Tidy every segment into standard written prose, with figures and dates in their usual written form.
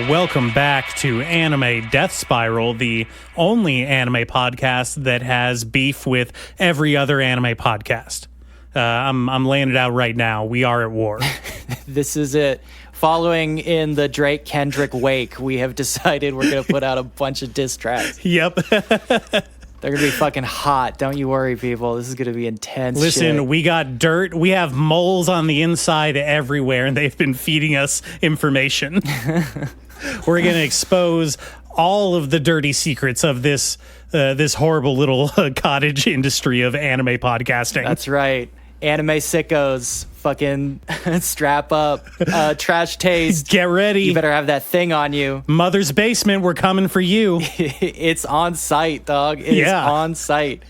Welcome back to Anime Death Spiral, the only anime podcast that has beef with every other anime podcast. I'm laying it out right now. We are at war. This is it. Following in the Drake Kendrick wake, we have decided we're going to put out a bunch of diss tracks. Yep. They're going to be fucking hot. Don't you worry, people. This is going to be intense. Listen, shit. we got dirt. We have moles on the inside everywhere, and they've been feeding us information. We're going to expose all of the dirty secrets of this horrible little cottage industry of anime podcasting. That's right. Anime sickos, fucking strap up, trash taste. Get ready. You better have that thing on you. Mother's basement, we're coming for you. It's on site, dog. It is on site.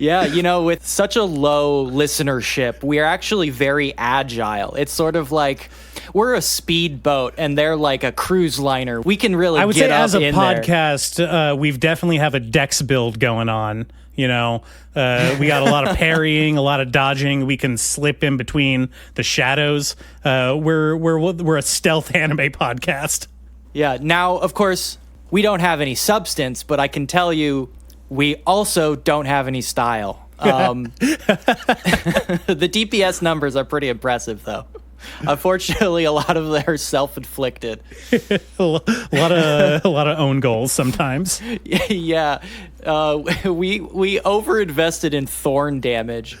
Yeah, with such a low listenership, we are actually very agile. It's sort of like we're a speedboat and they're like a cruise liner. We can really get up in there. I would say as a podcast, we've definitely have a dex build going on. We got a lot of parrying, a lot of dodging. We can slip in between the shadows. We're a stealth anime podcast. Yeah. Now, of course, we don't have any substance, but I can tell you, we also don't have any style. The DPS numbers are pretty impressive, though. Unfortunately, a lot of them are self-inflicted. a lot of own goals sometimes. Yeah, we overinvested in thorn damage.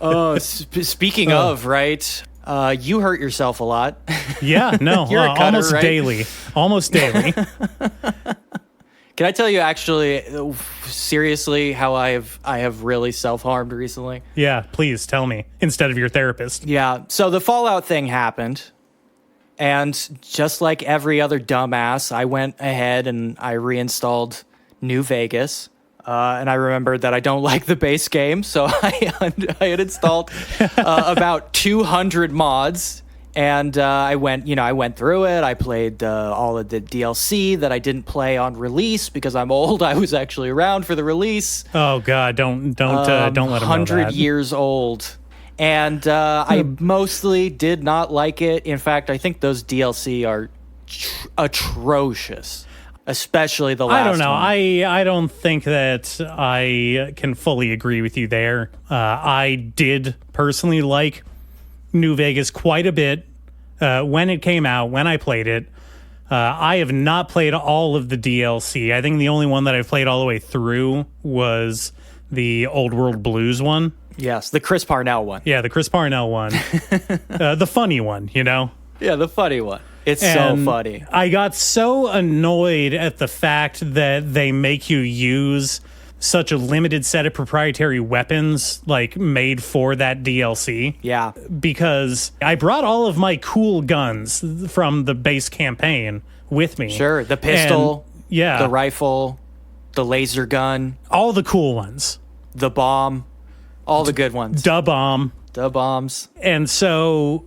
Oh, speaking of, right? You hurt yourself a lot. Yeah, no, You're a cutter, almost right? daily. Almost daily. Can I tell you actually, seriously, how I have really self-harmed recently? Yeah, please tell me instead of your therapist. Yeah, so the Fallout thing happened, and just like every other dumbass, I went ahead and I reinstalled New Vegas, and I remembered that I don't like the base game, so I had installed about 200 mods. And I went through it. I played all of the DLC that I didn't play on release because I'm old. I was actually around for the release. Oh God, don't let him know that. 100 years old, and I mostly did not like it. In fact, I think those DLC are atrocious, especially the last. I don't know. one. I don't think that I can fully agree with you there. I did personally like New Vegas quite a bit when it came out, when I played it. I have not played all of the DLC. I think the only one that I've played all the way through was the Old World Blues one. Yes, the Chris Parnell one. Yeah, the Chris Parnell one. The funny one, Yeah, the funny one. It's so funny. I got so annoyed at the fact that they make you use such a limited set of proprietary weapons made for that DLC. Yeah. Because I brought all of my cool guns from the base campaign with me. Sure, the pistol, and, the rifle, the laser gun, all the cool ones. the bomb, all the good ones. Da bomb. The bombs. And so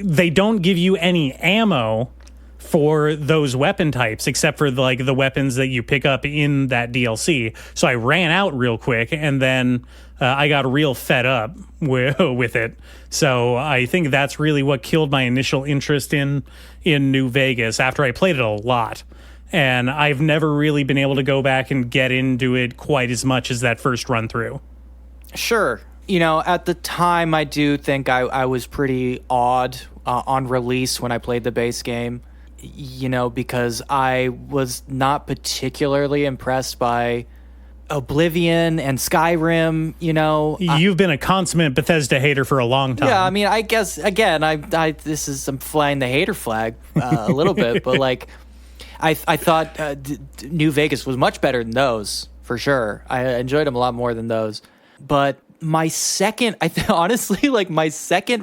they don't give you any ammo for those weapon types, except for the weapons that you pick up in that DLC. So I ran out real quick, and then I got real fed up with it. So I think that's really what killed my initial interest in New Vegas after I played it a lot. And I've never really been able to go back and get into it quite as much as that first run through. Sure. At the time, I do think I was pretty awed on release when I played the base game. Because I was not particularly impressed by Oblivion and Skyrim, You've been a consummate Bethesda hater for a long time. Yeah, I mean, I guess, again, I'm flying the hater flag a little bit, but, I thought New Vegas was much better than those, for sure. I enjoyed them a lot more than those. But my second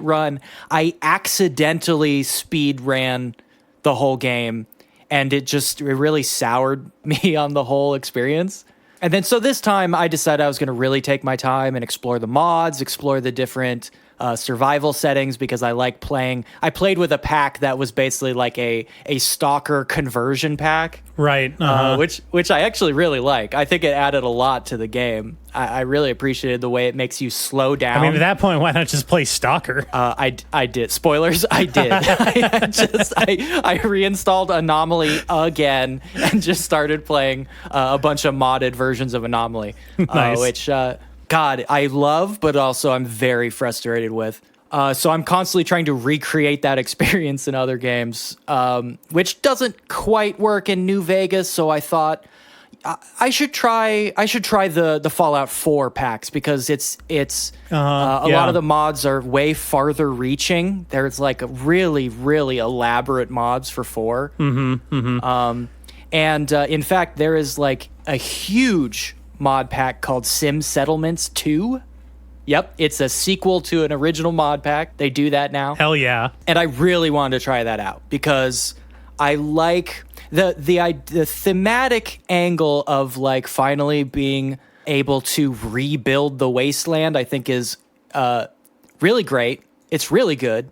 run, I accidentally speed ran the whole game, and it really soured me on the whole experience. And then so this time I decided I was going to really take my time and explore the mods, explore the different survival settings because I like playing. I played with a pack that was basically like a stalker conversion pack, Right. which I actually really like. I think it added a lot to the game. I really appreciated the way it makes you slow down. I mean, at that point, why not just play Stalker? I did. Spoilers, I did. I reinstalled Anomaly again and just started playing a bunch of modded versions of Anomaly, Nice. which, God, I love, but also I'm very frustrated with. So I'm constantly trying to recreate that experience in other games, which doesn't quite work in New Vegas. So I thought I should try the Fallout 4 packs because a lot of the mods are way farther reaching. There's like really, really elaborate mods for 4. And in fact, there is like a huge mod pack called Sim Settlements 2. Yep, it's a sequel to an original mod pack. They do that now. Hell yeah. And I really wanted to try that out because I like the thematic angle of like finally being able to rebuild the wasteland. I think is really great. It's really good.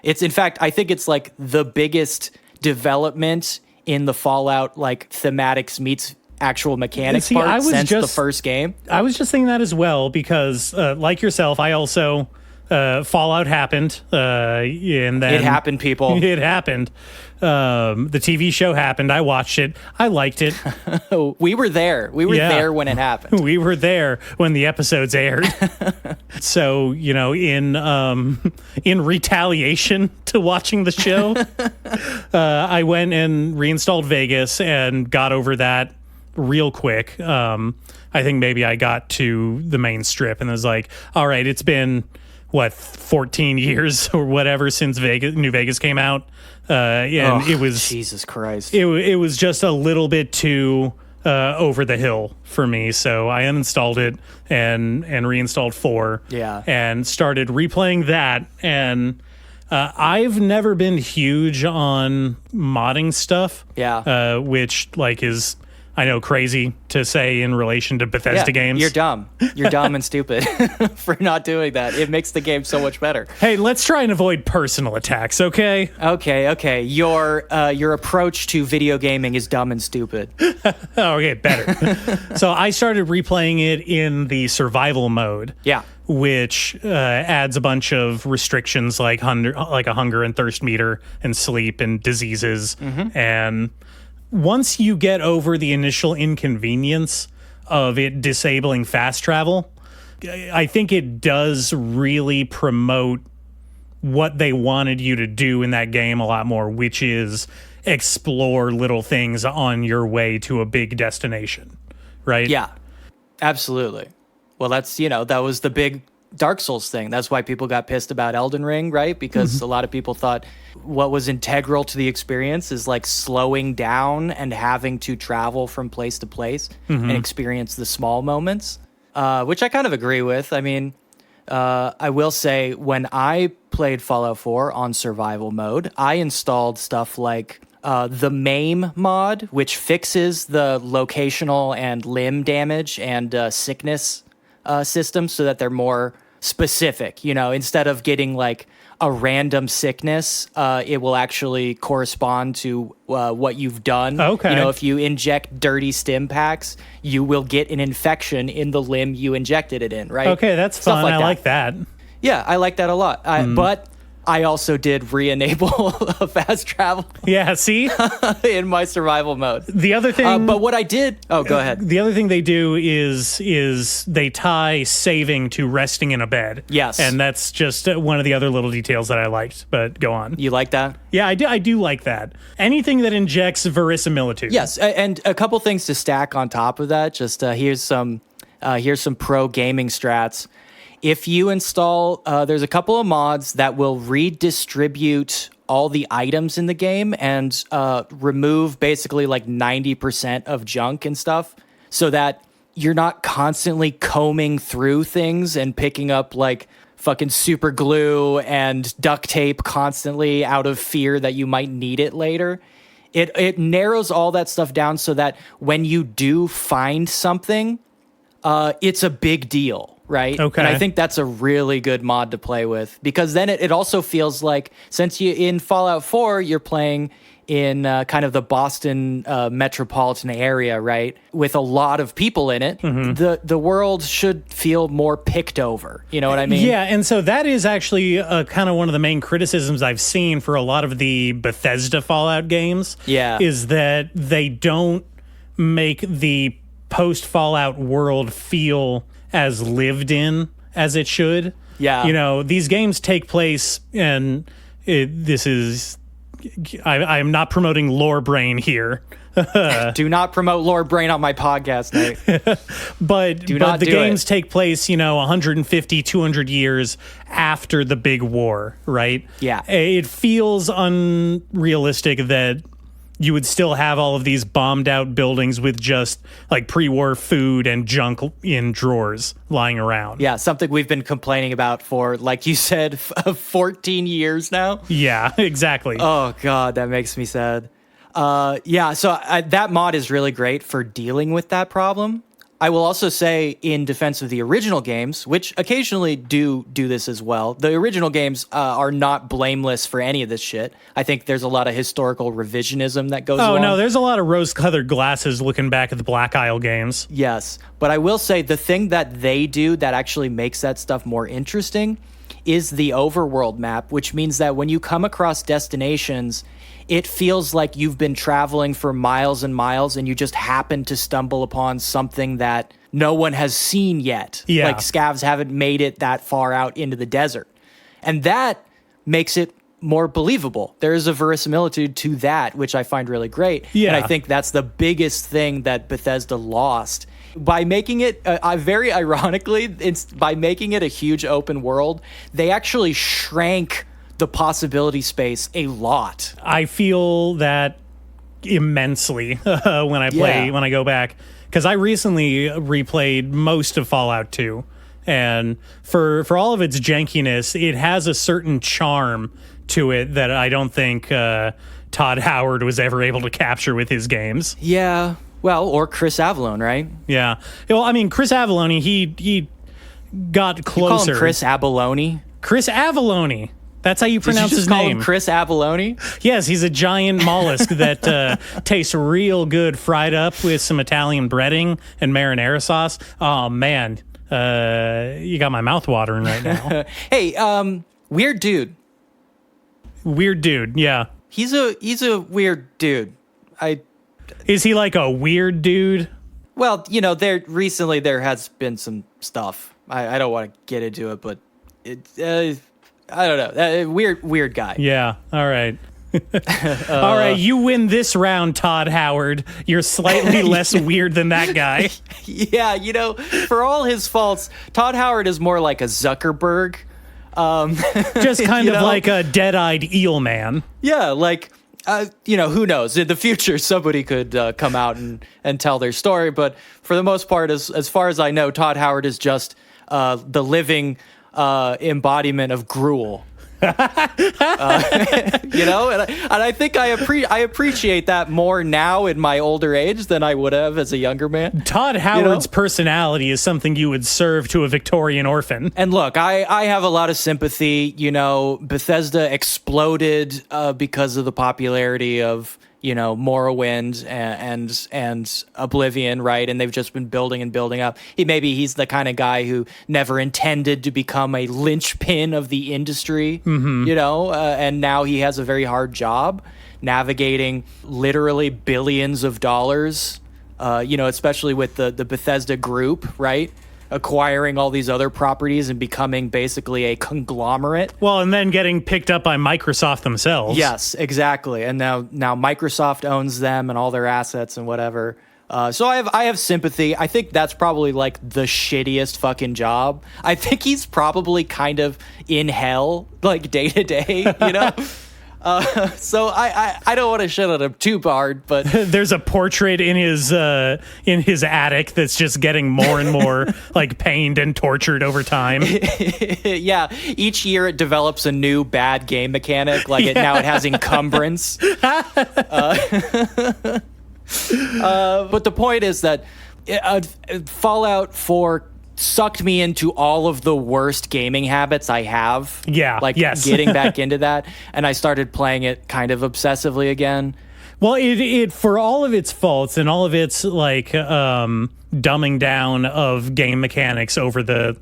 It's in fact, I think it's like the biggest development in the Fallout like thematics meets actual mechanics part since the first game. I was just thinking that as well because, like yourself, I also Fallout happened, and then it happened. People, it happened. The TV show happened. I watched it. I liked it. We were there. We were there when it happened. We were there when the episodes aired. So in retaliation to watching the show, I went and reinstalled Vegas and got over that real quick. I think maybe I got to the main strip and was like, all right, it's been 14 years or whatever since New Vegas came out. It was Jesus Christ. It was just a little bit too over the hill for me. So I uninstalled it and reinstalled 4. Yeah. And started replaying that. And I've never been huge on modding stuff. Yeah. Which like is, I know, crazy to say in relation to Bethesda games. You're dumb. You're dumb and stupid for not doing that. It makes the game so much better. Hey, let's try and avoid personal attacks, okay? Okay. Your approach to video gaming is dumb and stupid. Okay, better. So I started replaying it in the survival mode. Yeah. Which adds a bunch of restrictions like a hunger and thirst meter and sleep and diseases. And once you get over the initial inconvenience of it disabling fast travel, I think it does really promote what they wanted you to do in that game a lot more, which is explore little things on your way to a big destination, right? Yeah, absolutely. Well, that's, that was the big Dark Souls thing. That's why people got pissed about Elden Ring, right? Because a lot of people thought what was integral to the experience is like slowing down and having to travel from place to place and experience the small moments, which I kind of agree with. I mean, I will say when I played Fallout 4 on survival mode, I installed stuff like the MAME mod, which fixes the locational and limb damage and sickness systems so that they're more specific. Instead of getting like a random sickness, it will actually correspond to what you've done. Okay. If you inject dirty stim packs, you will get an infection in the limb you injected it in, right? Okay, that's fun. I like that. Yeah, I like that a lot. But I also did re-enable fast travel. Yeah, see? In my survival mode. The other thing... but what I did... Oh, go ahead. The other thing they do is they tie saving to resting in a bed. Yes. And that's just one of the other little details that I liked, but go on. You like that? Yeah, I do like that. Anything that injects verisimilitude. Yes, and a couple things to stack on top of that. Just here's some pro gaming strats. If you install, there's a couple of mods that will redistribute all the items in the game and remove basically like 90% of junk and stuff so that you're not constantly combing through things and picking up like fucking super glue and duct tape constantly out of fear that you might need it later. It narrows all that stuff down so that when you do find something, it's a big deal. right? Okay. And I think that's a really good mod to play with, because then it also feels like, since you in Fallout 4, you're playing in kind of the Boston metropolitan area, right? With a lot of people in it, the world should feel more picked over. You know what I mean? Yeah, and so that is actually kind of one of the main criticisms I've seen for a lot of the Bethesda Fallout games. Yeah. Is that they don't make the post-Fallout world feel as lived in as it should. Yeah. You know, these games take place, and this is... I am not promoting Lore Brain here. Do not promote Lord Brain on my podcast, Nate. but the games take place, 150, 200 years after the big war, right? Yeah. It feels unrealistic that you would still have all of these bombed out buildings with just like pre-war food and junk in drawers lying around. Yeah, something we've been complaining about for, like you said, 14 years now. Yeah, exactly. Oh, God, that makes me sad. That mod is really great for dealing with that problem. I will also say, in defense of the original games, which occasionally do this as well, the original games are not blameless for any of this shit. I think there's a lot of historical revisionism that goes along. Oh, no, there's a lot of rose-colored glasses looking back at the Black Isle games. Yes, but I will say the thing that they do that actually makes that stuff more interesting is the overworld map, which means that when you come across destinations, it feels like you've been traveling for miles and miles and you just happen to stumble upon something that no one has seen yet. Yeah. Like scavs haven't made it that far out into the desert. And that makes it more believable. There is a verisimilitude to that, which I find really great. Yeah. And I think that's the biggest thing that Bethesda lost. By making it, very ironically, by making it a huge open world, they actually shrank the possibility space a lot. I feel that immensely when I go back, because I recently replayed most of Fallout 2, and for all of its jankiness, it has a certain charm to it that I don't think Todd Howard was ever able to capture with his games. Yeah, well, or Chris Avellone, right? Yeah, well, I mean, Chris Avellone, he got closer. You call him Chris Abalone? Chris Avellone. That's how you pronounce his name. Call him Chris Abalone? Yes, he's a giant mollusk that tastes real good fried up with some Italian breading and marinara sauce. Oh, man. You got my mouth watering right now. Hey, weird dude. Weird dude, yeah. He's a weird dude. Is he like a weird dude? Well, recently there has been some stuff. I don't want to get into it, but I don't know. Weird guy. Yeah. All right. All right. You win this round, Todd Howard. You're slightly less weird than that guy. Yeah. For all his faults, Todd Howard is more like a Zuckerberg. Just kind of like a dead-eyed eel man. Yeah. Like, who knows? In the future, somebody could come out and tell their story. But for the most part, as far as I know, Todd Howard is just the living embodiment of gruel. And I think I appreciate that more now in my older age than I would have as a younger man. Todd Howard's personality is something you would serve to a Victorian orphan. And look, I have a lot of sympathy. Bethesda exploded because of the popularity of Morrowind and Oblivion, right? And they've just been building and building up. He's the kind of guy who never intended to become a linchpin of the industry, and now he has a very hard job navigating literally billions of dollars, especially with the Bethesda group, right? Acquiring all these other properties and becoming basically a conglomerate. Well, and then getting picked up by Microsoft themselves. Yes, exactly. And now Microsoft owns them and all their assets and whatever. So I have sympathy. I think that's probably like the shittiest fucking job. I think he's probably kind of in hell, like day to day, So I don't want to shit on him too hard, but there's a portrait in his attic that's just getting more and more like pained and tortured over time. Yeah, each year it develops a new bad game mechanic. Like now it has encumbrance. But the point is that Fallout 4 sucked me into all of the worst gaming habits I have. Yeah, Like yes. getting back into that. And I started playing it kind of obsessively again. Well, it for all of its faults and all of its like dumbing down of game mechanics over the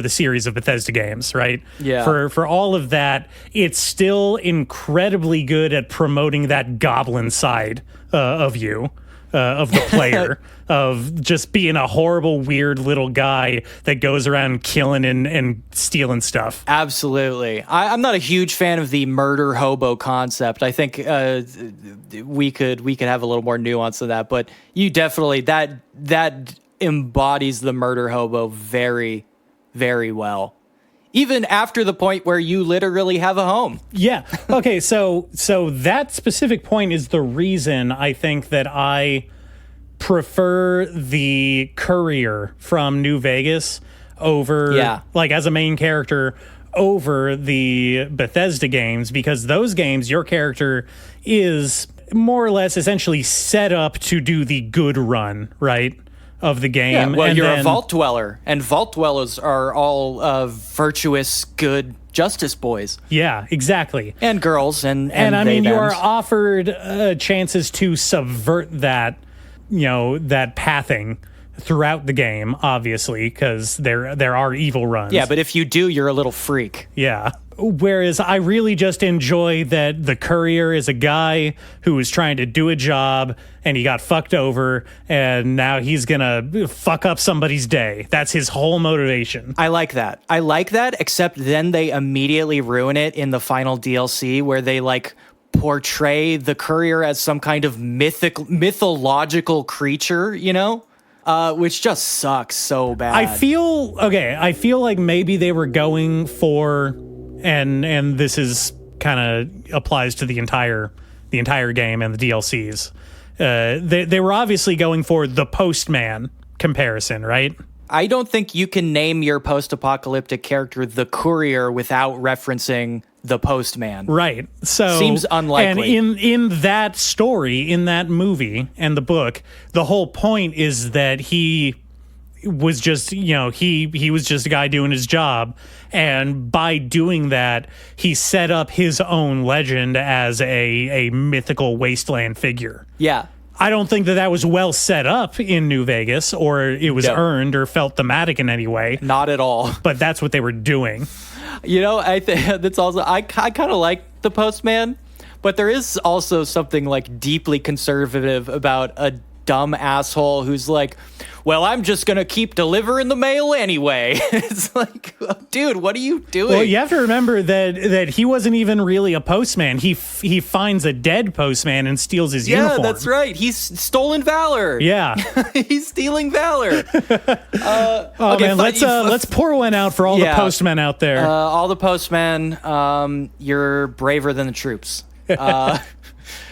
series of Bethesda games, right? Yeah. For all of that, it's still incredibly good at promoting that goblin side of you. Of the player, of just being a horrible, weird little guy that goes around killing and stealing stuff. Absolutely. I'm not a huge fan of the murder hobo concept. I think we could have a little more nuance than that, but you definitely that embodies the murder hobo very, very well. Even after the point where you literally have a home. Yeah. Okay, so that specific point is the reason I think that I prefer the courier from New Vegas over, like, as a main character over the Bethesda games, because those games, your character is more or less essentially set up to do the good run, right? Of the game. Yeah, well, and you're a vault dweller, and vault dwellers are all virtuous, good justice boys. Yeah, exactly. And girls, and I mean, you are thems. offered chances to subvert that, that pathing throughout the game, obviously, because there are evil runs. Yeah, but if you do, you're a little freak. Yeah. Whereas I really just enjoy that the courier is a guy who was trying to do a job and he got fucked over and now he's gonna fuck up somebody's day. That's his whole motivation. I like that. Except then they immediately ruin it in the final DLC where they like portray the courier as some kind of mythological creature, which just sucks so bad. I feel like maybe they were going for, and this is kind of applies to the entire game and the DLCs. They were obviously going for the Postman comparison, right? I don't think you can name your post-apocalyptic character the courier without referencing the Postman. Right. So seems unlikely. And in that story, in that movie and the book, the whole point is that he was just, he was just a guy doing his job. And by doing that, he set up his own legend as a mythical wasteland figure. Yeah. I don't think that was well set up in New Vegas, or it was earned or felt thematic in any way. Not at all. But that's what they were doing. I think that's also, I kind of like the Postman, but there is also something like deeply conservative about a dumb asshole who's like, well, I'm just going to keep delivering the mail anyway. It's like, dude, what are you doing? Well, you have to remember that he wasn't even really a postman. He finds a dead postman and steals his uniform. Yeah, that's right. He's stolen valor. Yeah. He's stealing valor. Okay, man, let's pour one out for all the postmen out there. All the postmen, you're braver than the troops.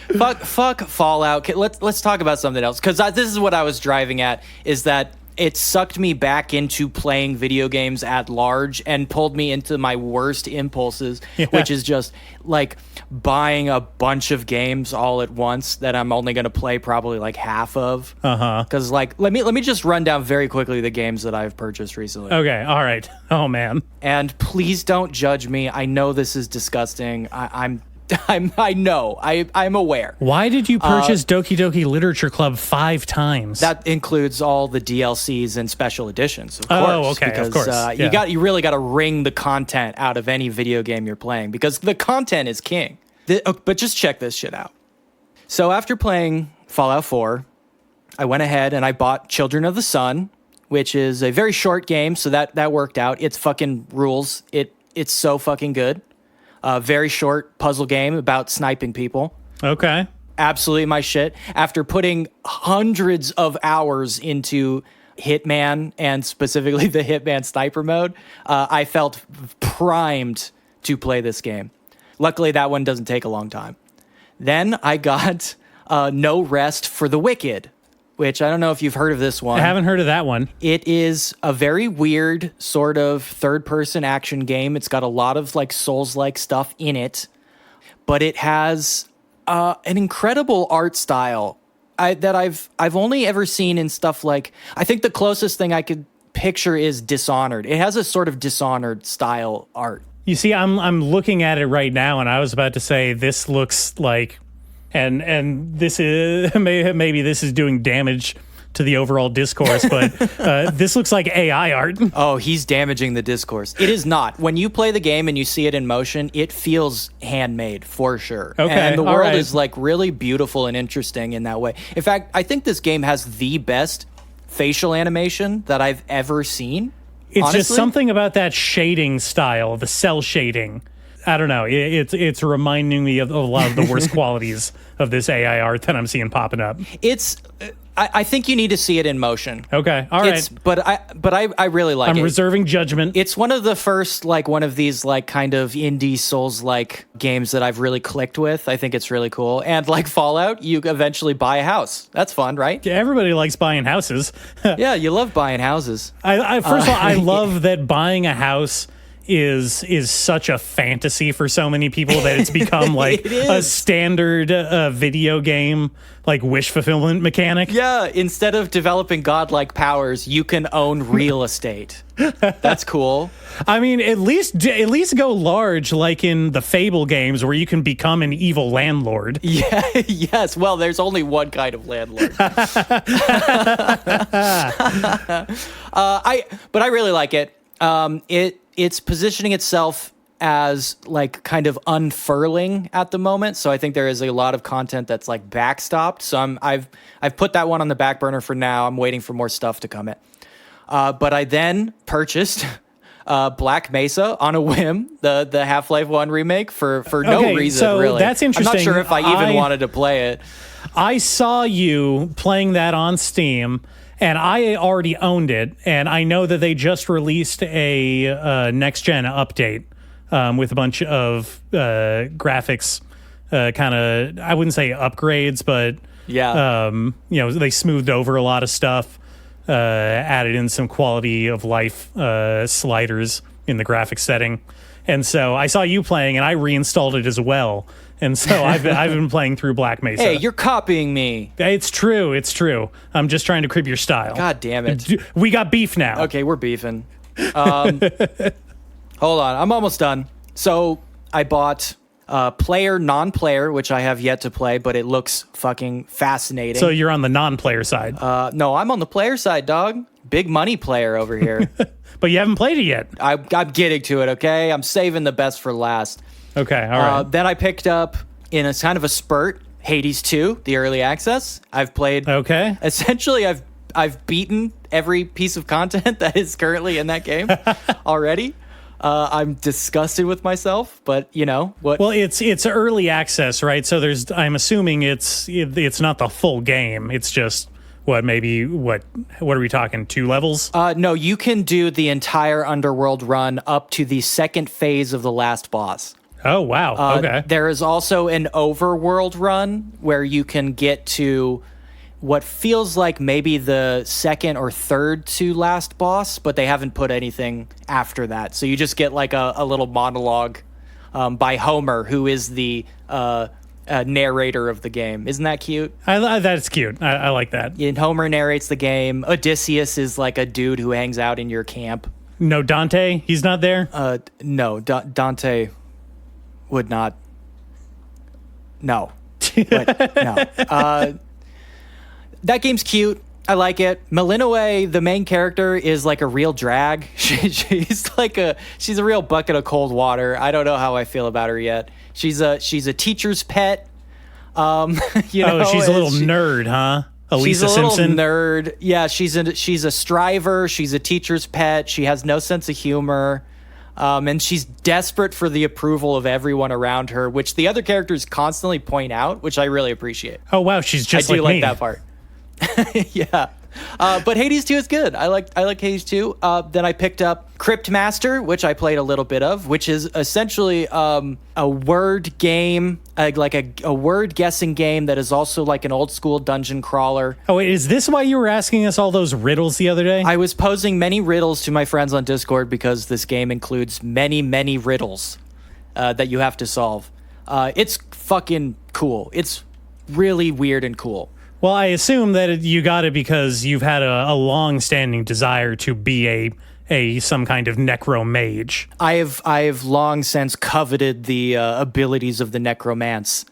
Fuck Fallout. Let's talk about something else, because this is what I was driving at, is that it sucked me back into playing video games at large and pulled me into my worst impulses, which is just like buying a bunch of games all at once that I'm only going to play probably like half of. Because like let me just run down very quickly the games that I've purchased recently. Okay, all right. Oh man. And please don't judge me. I know this is disgusting. I'm aware. Why did you purchase Doki Doki Literature Club 5 times? That includes all the DLCs and special editions, of course. Oh, okay, because, of course. You really got to wring the content out of any video game you're playing, because the content is king. But just check this shit out. So after playing Fallout 4, I went ahead and I bought Children of the Sun, which is a very short game, so that worked out. It's fucking rules. It's so fucking good. Very short puzzle game about sniping people. Okay. Absolutely my shit. After putting hundreds of hours into Hitman, and specifically the Hitman sniper mode, I felt primed to play this game. Luckily, that one doesn't take a long time. Then I got No Rest for the Wicked, which I don't know if you've heard of this one. I haven't heard of that one. It is a very weird sort of third-person action game. It's got a lot of like Souls-like stuff in it, but it has an incredible art style that I've only ever seen in stuff like, I think the closest thing I could picture is Dishonored. It has a sort of Dishonored style art. You see, I'm looking at it right now, and I was about to say this looks like, and this is maybe this is doing damage to the overall discourse, but this looks like AI art. Oh, he's damaging the discourse. It is not. When you play the game and you see it in motion, it feels handmade for sure. Okay, and the all world right. is like really beautiful and interesting in that way. In fact, I think this game has the best facial animation that I've ever seen. It's honestly. just something about that shading style, the cell shading. I don't know. It's reminding me of a lot of the worst qualities of this AI art that I'm seeing popping up. It's. I think you need to see it in motion. Okay, all right. But I really like it. I'm reserving judgment. It's one of the first, like, one of these, like, kind of indie Souls-like games that I've really clicked with. I think it's really cool. And like Fallout, you eventually buy a house. That's fun, right? Yeah, everybody likes buying houses. Yeah, you love buying houses. First of all, I love that buying a house is such a fantasy for so many people that it's become like a standard video game, like wish fulfillment mechanic. Yeah, instead of developing godlike powers, you can own real estate. That's cool. I mean, at least go large, like in the Fable games, where you can become an evil landlord. Yeah, yes. Well, there's only one kind of landlord. But I really like it. It's positioning itself as like kind of unfurling at the moment, so I think there is a lot of content that's like backstopped. So I've put that one on the back burner for now. I'm waiting for more stuff to come in. But I then purchased Black Mesa on a whim, the Half-Life 1 remake for no reason, so really. That's interesting. I'm not sure if I even wanted to play it. I saw you playing that on Steam, and I already owned it, and I know that they just released a next-gen update with a bunch of graphics, kind of, I wouldn't say upgrades, but Yeah. They smoothed over a lot of stuff, added in some quality of life sliders in the graphics setting. And so I saw you playing, and I reinstalled it as well. And so I've been playing through Black Mesa. Hey, you're copying me. It's true. It's true. I'm just trying to crib your style. God damn it. We got beef now. Okay, we're beefing. Hold on, I'm almost done. So I bought Player Non-Player, which I have yet to play, but it looks fucking fascinating. So you're on the non-player side. No, I'm on the player side, dog. Big money player over here. But you haven't played it yet. I'm getting to it, okay? I'm saving the best for last. Okay, all right. Then I picked up, in a kind of a spurt, Hades 2, the early access. I've played... Okay. Essentially, I've beaten every piece of content that is currently in that game already. I'm disgusted with myself, but you know what? Well, it's early access, right? So I'm assuming it's not the full game. It's just what are we talking? 2 levels? No, you can do the entire Underworld run up to the second phase of the last boss. Oh wow! Okay. There is also an overworld run where you can get to what feels like maybe the second or third to last boss, but they haven't put anything after that. So you just get like a little monologue by Homer, who is the narrator of the game. Isn't that cute? That's cute. I like that. And Homer narrates the game. Odysseus is like a dude who hangs out in your camp. No Dante? He's not there? No, Dante would not. No. But, no. That game's cute. I like it. Malinois, the main character, is like a real drag. She's a real bucket of cold water. I don't know how I feel about her yet. She's a teacher's pet. She's a little nerd, huh? Elisa Simpson. She's a little nerd. Yeah, she's a striver. She's a teacher's pet. She has no sense of humor. And she's desperate for the approval of everyone around her, which the other characters constantly point out, which I really appreciate. Oh wow, she's just like me. I do like that part. Yeah. But Hades 2 is good. I like Hades 2. Then I picked up Crypt Master, which I played a little bit of, which is essentially a word game, like a word guessing game that is also like an old school dungeon crawler. Oh, wait, is this why you were asking us all those riddles the other day? I was posing many riddles to my friends on Discord because this game includes many, many riddles that you have to solve. It's fucking cool. It's really weird and cool. Well, I assume that you got it because you've had a long-standing desire to be a some kind of necro mage. I have long since coveted the abilities of the necromance.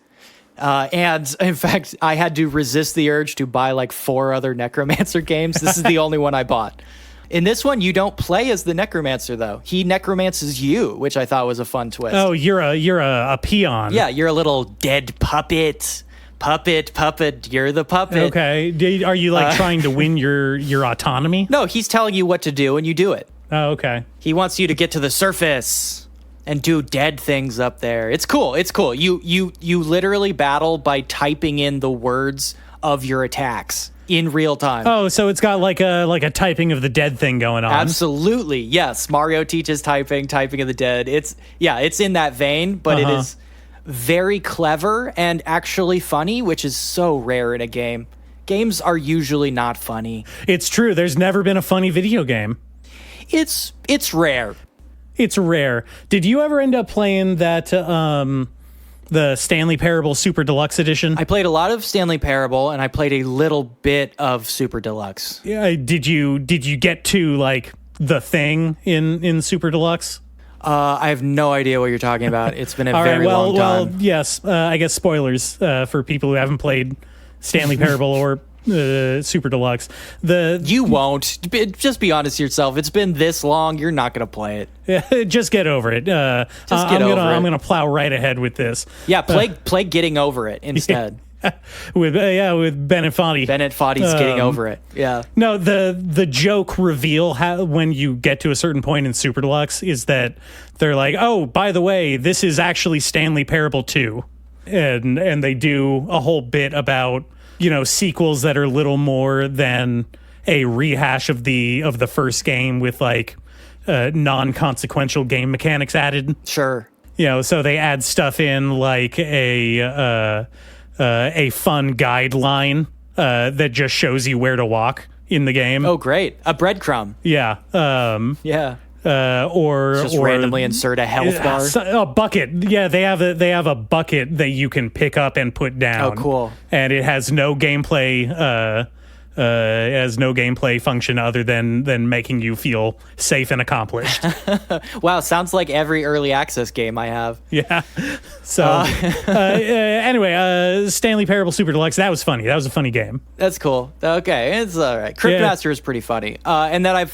And in fact, I had to resist the urge to buy like 4 other necromancer games. This is the only one I bought. In this one, you don't play as the necromancer, though. He necromances you, which I thought was a fun twist. Oh, you're a peon. Yeah, you're a little dead puppet. Puppet, you're the puppet. Okay. Are you like trying to win your autonomy? No, he's telling you what to do, and you do it. Oh, okay. He wants you to get to the surface and do dead things up there. It's cool. You literally battle by typing in the words of your attacks in real time. Oh, so it's got like a typing of the dead thing going on. Absolutely. Yes. Mario teaches typing of the dead. It's in that vein, but it is very clever and actually funny, which is so rare in a game. Games are usually not funny. It's true. There's never been a funny video game. It's rare. It's rare. Did you ever end up playing that the Stanley Parable Super Deluxe Edition? I played a lot of Stanley Parable, and I played a little bit of Super Deluxe. Yeah. Did you get to like the thing in Super Deluxe? I have no idea what you're talking about. It's been a very long time. Well, yes. I guess spoilers for people who haven't played Stanley Parable or Super Deluxe. You won't. Just be honest with yourself. It's been this long. You're not going to play it. Yeah, just get over it. I'm gonna plow right ahead with this. Yeah, play Getting Over It instead. with Bennett Foddy. Bennett Foddy's Getting Over It. Yeah. No, the joke reveal when you get to a certain point in Super Deluxe is that they're like, oh, by the way, this is actually Stanley Parable 2. And they do a whole bit about, sequels that are little more than a rehash of the first game with like non-consequential game mechanics added. Sure. So they add stuff in like a fun guideline that just shows you where to walk in the game. Oh, great. A breadcrumb. Yeah. Yeah. Or just randomly insert a health bar. A bucket. Yeah, they have a bucket that you can pick up and put down. Oh, cool. And it has no gameplay. Function other than making you feel safe and accomplished. Wow, sounds like every early access game I have. Yeah. So anyway, Stanley Parable Super Deluxe. That was funny. That was a funny game. That's cool. Okay, it's all right. Cryptmaster is pretty funny. And then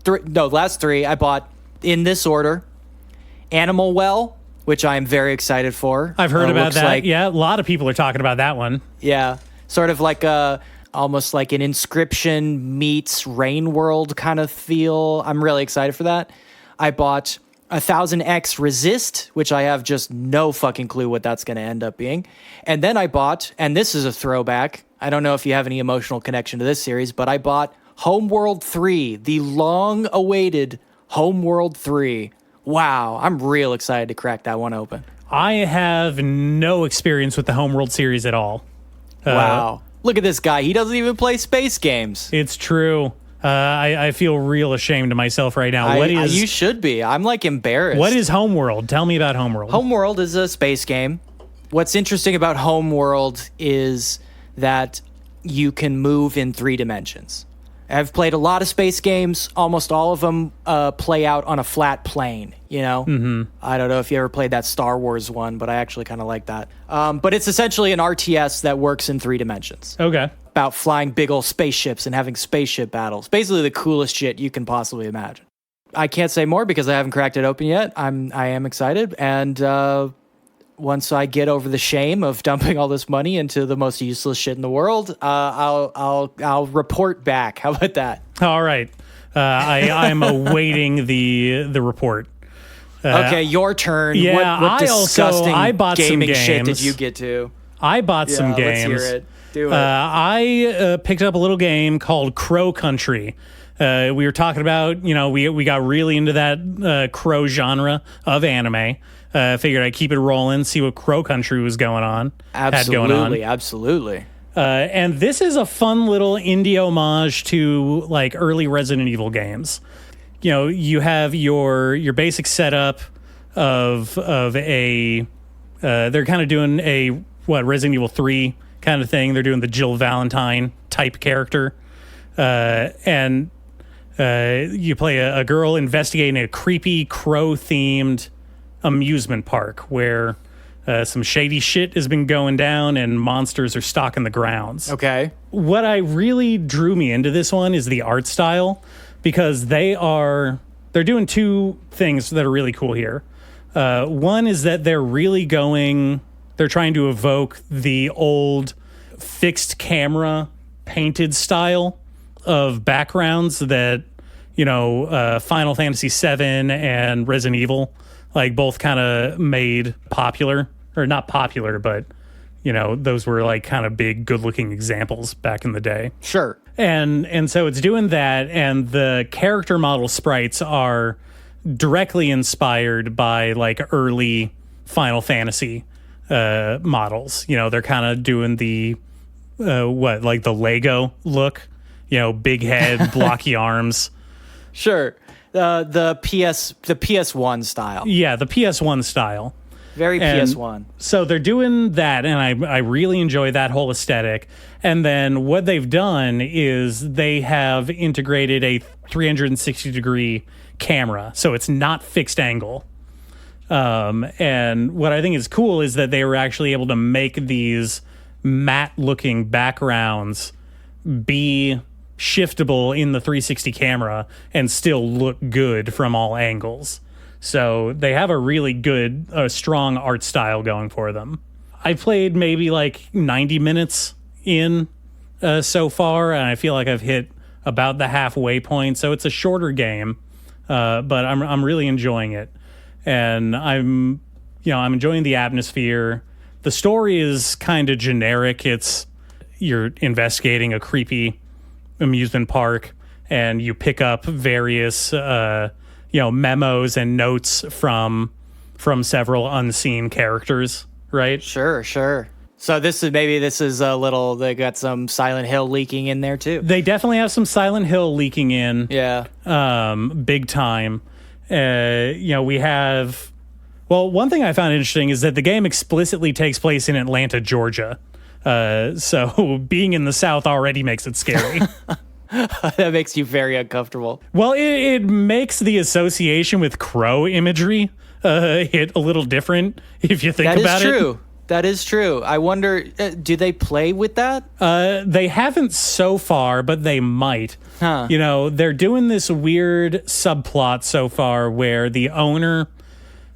the last three I bought in this order. Animal Well, which I am very excited for. I've heard about that. Yeah, a lot of people are talking about that one. Yeah. Sort of like almost like an Inscription meets Rain World kind of feel. I'm really excited for that. I bought 1000X Resist, which I have just no fucking clue what that's going to end up being. And then I bought, and this is a throwback, I don't know if you have any emotional connection to this series, but I bought Homeworld 3, the long-awaited Homeworld 3. Wow, I'm real excited to crack that one open. I have no experience with the Homeworld series at all. Wow. Look at this guy. He doesn't even play space games. It's true. I feel real ashamed of myself right now. You should be. I'm like embarrassed. What is Homeworld? Tell me about Homeworld. Homeworld is a space game. What's interesting about Homeworld is that you can move in 3 dimensions. I've played a lot of space games. Almost all of them play out on a flat plane, Mm-hmm. I don't know if you ever played that Star Wars one, but I actually kind of like that. But it's essentially an RTS that works in 3 dimensions. Okay. About flying big old spaceships and having spaceship battles. Basically the coolest shit you can possibly imagine. I can't say more because I haven't cracked it open yet. I am excited. And once I get over the shame of dumping all this money into the most useless shit in the world, I'll report back. How about that? All right. I'm awaiting the report. Okay, your turn. Yeah, what disgusting I bought gaming some games. Shit did you get to? I bought some games. Let's hear it. Do it. I picked up a little game called Crow Country. We were talking about, we got really into that crow genre of anime. Figured I'd keep it rolling, see what Crow Country was going on. Absolutely. And this is a fun little indie homage to like early Resident Evil games. You have your basic setup of a they're kind of doing a Resident Evil 3 kind of thing. They're doing the Jill Valentine type character. And you play a girl investigating a creepy crow-themed amusement park where some shady shit has been going down and monsters are stalking the grounds. Okay. What I really drew me into this one is the art style, because they're doing two things that are really cool here. One is that they're trying to evoke the old fixed camera painted style of backgrounds that, Final Fantasy VII and Resident Evil, like, both kind of made popular, or not popular, but, those were like kind of big, good looking examples back in the day. Sure. And so it's doing that, and the character model sprites are directly inspired by like early Final Fantasy models. They're kind of doing the like the Lego look, big head, blocky arms. Sure. The PS1 style. Yeah, the PS1 style. Very PS1. So they're doing that, and I really enjoy that whole aesthetic. And then what they've done is they have integrated a 360-degree camera, so it's not fixed angle. And what I think is cool is that they were actually able to make these matte-looking backgrounds be shiftable in the 360 camera and still look good from all angles. So they have a really good, strong art style going for them. I played maybe like 90 minutes in so far, and I feel like I've hit about the halfway point. So it's a shorter game, but I'm really enjoying it, and I'm enjoying the atmosphere. The story is kind of generic. You're investigating a creepy amusement park, and you pick up various memos and notes from several unseen characters, right? Sure. So this is a little, they got some Silent Hill leaking in there too. They definitely have some Silent Hill leaking in. Yeah. Big time. We have, one thing I found interesting is that the game explicitly takes place in Atlanta, Georgia. So being in the South already makes it scary. That makes you very uncomfortable. Well, it makes the association with crow imagery hit a little different if you think about it. That is true. That is true. I wonder, do they play with that? They haven't so far, but they might. Huh. They're doing this weird subplot so far where the owner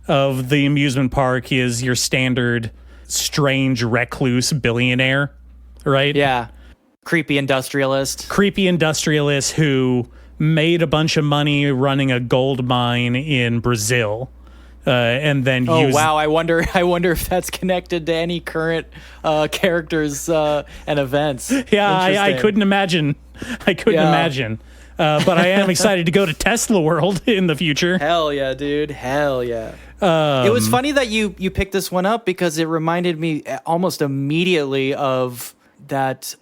of the amusement park is your standard strange recluse billionaire, right? Yeah. Creepy industrialist who made a bunch of money running a gold mine in Brazil, and then wow! I wonder if that's connected to any current characters and events. Yeah, I couldn't imagine. Imagine. But I am excited to go to Tesla World in the future. Hell yeah, dude! Hell yeah! It was funny that you picked this one up because it reminded me almost immediately of that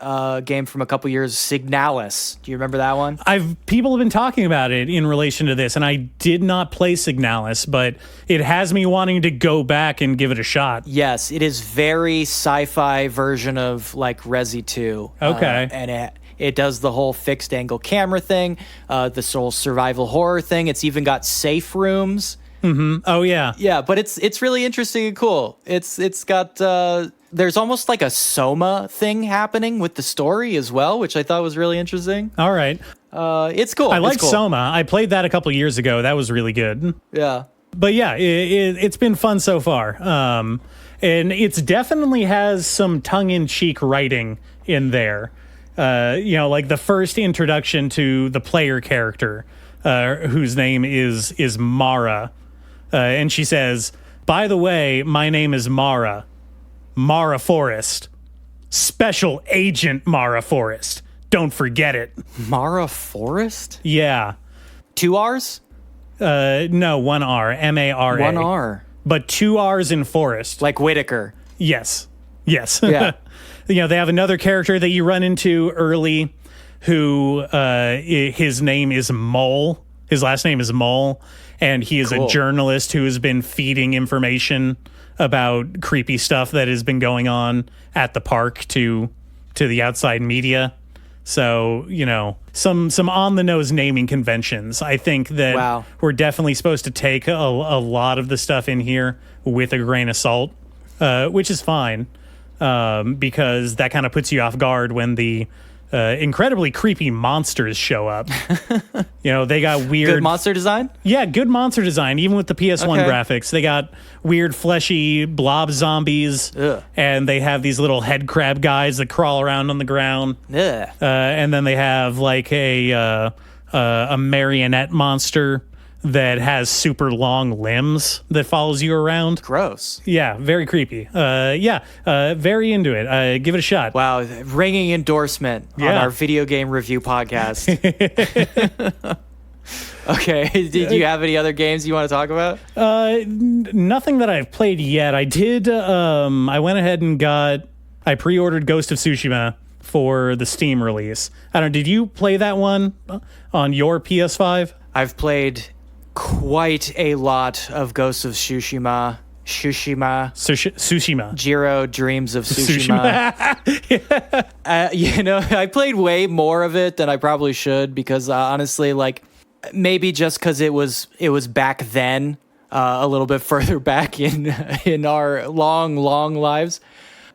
game from a couple years, Signalis. Do you remember that one? People have been talking about it in relation to this, and I did not play Signalis, but it has me wanting to go back and give it a shot. Yes, it is very sci-fi version of like Resi 2. Okay. And it does the whole fixed angle camera thing, this whole survival horror thing. It's even got safe rooms. Mm-hmm. Oh yeah. Yeah, but it's really interesting and cool. It's got there's almost like a Soma thing happening with the story as well, which I thought was really interesting. All right. It's cool. I like Soma. I played that a couple years ago. That was really good. Yeah. But yeah, it's been fun so far. And it's definitely has some tongue-in-cheek writing in there. Like the first introduction to the player character, whose name is Mara. And she says, "By the way, my name is Mara Forrest. Special Agent Mara Forrest. Don't forget it." Mara Forrest? Yeah. 2 R's? No, 1 R. M-A-R-A. 1 R. But 2 R's in Forrest. Like Whitaker. Yes. Yeah. They have another character that you run into early who his name is Mole. His last name is Mole, and he is Cool. a journalist who has been feeding information about creepy stuff that has been going on at the park to the outside media. So, some on the nose naming conventions. I think that Wow. we're definitely supposed to take a lot of the stuff in here with a grain of salt, which is fine, because that kind of puts you off guard when the incredibly creepy monsters show up. They got weird Good monster design? Yeah, good monster design, even with the PS1 Okay. graphics. They got weird, fleshy blob zombies, Ugh. and they have these little head crab guys that crawl around on the ground. Ugh. And then they have like a marionette monster that has super long limbs that follows you around. Gross. Yeah, very creepy. Very into it. Give it a shot. Wow, ringing endorsement on Yeah. our video game review podcast. Okay, did you have any other games you want to talk about? Nothing that I've played yet. I did. I went ahead and I pre-ordered Ghost of Tsushima for the Steam release. I don't know. Did you play that one on your PS5? I've played quite a lot of Ghosts of Tsushima. Tsushima. Jiro Dreams of Tsushima. I played way more of it than I probably should because honestly, like maybe just because it was back then, a little bit further back in our long lives,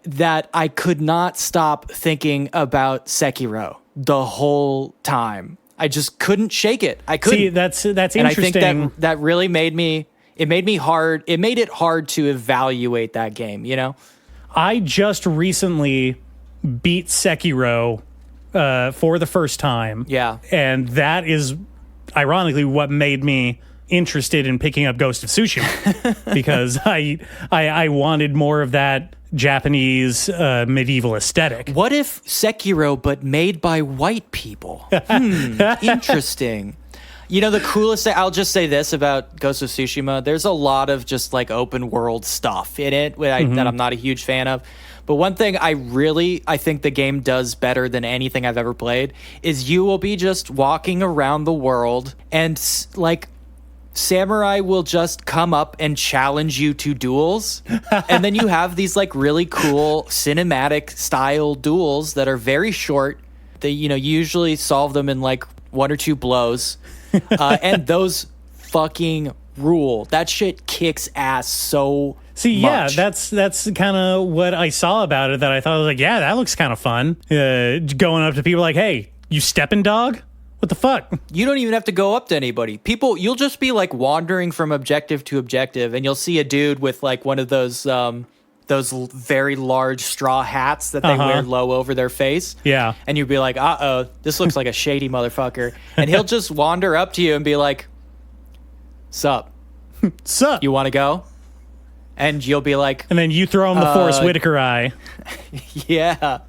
that I could not stop thinking about Sekiro the whole time. I just couldn't shake it. I couldn't. See, that's interesting. And I think that really made it hard to evaluate that game, I just recently beat Sekiro for the first time. Yeah. And that is ironically what made me interested in picking up Ghost of Tsushima because I wanted more of that Japanese medieval aesthetic. What if Sekiro, but made by white people? Interesting. The coolest thing, I'll just say this about Ghost of Tsushima. There's a lot of just like open world stuff in it that I'm not a huge fan of. But one thing I think the game does better than anything I've ever played is you will be just walking around the world and like samurai will just come up and challenge you to duels. And then you have these like really cool cinematic style duels that are very short. They, you usually solve them in like 1 or 2 blows. And those fucking rule. That shit kicks ass so much. That's kind of what I saw about it that I thought was like, yeah, that looks kind of fun. Going up to people like, hey, you stepping dog? What the fuck? You don't even have to go up to anybody. You'll just be like wandering from objective to objective, and you'll see a dude with like one of those very large straw hats that they wear low over their face. Yeah. And you'd be like, uh-oh, this looks like a shady motherfucker. And he'll just wander up to you and be like, sup? Sup? You want to go? And you'll be like, and then you throw him the Forrest Whitaker eye. yeah.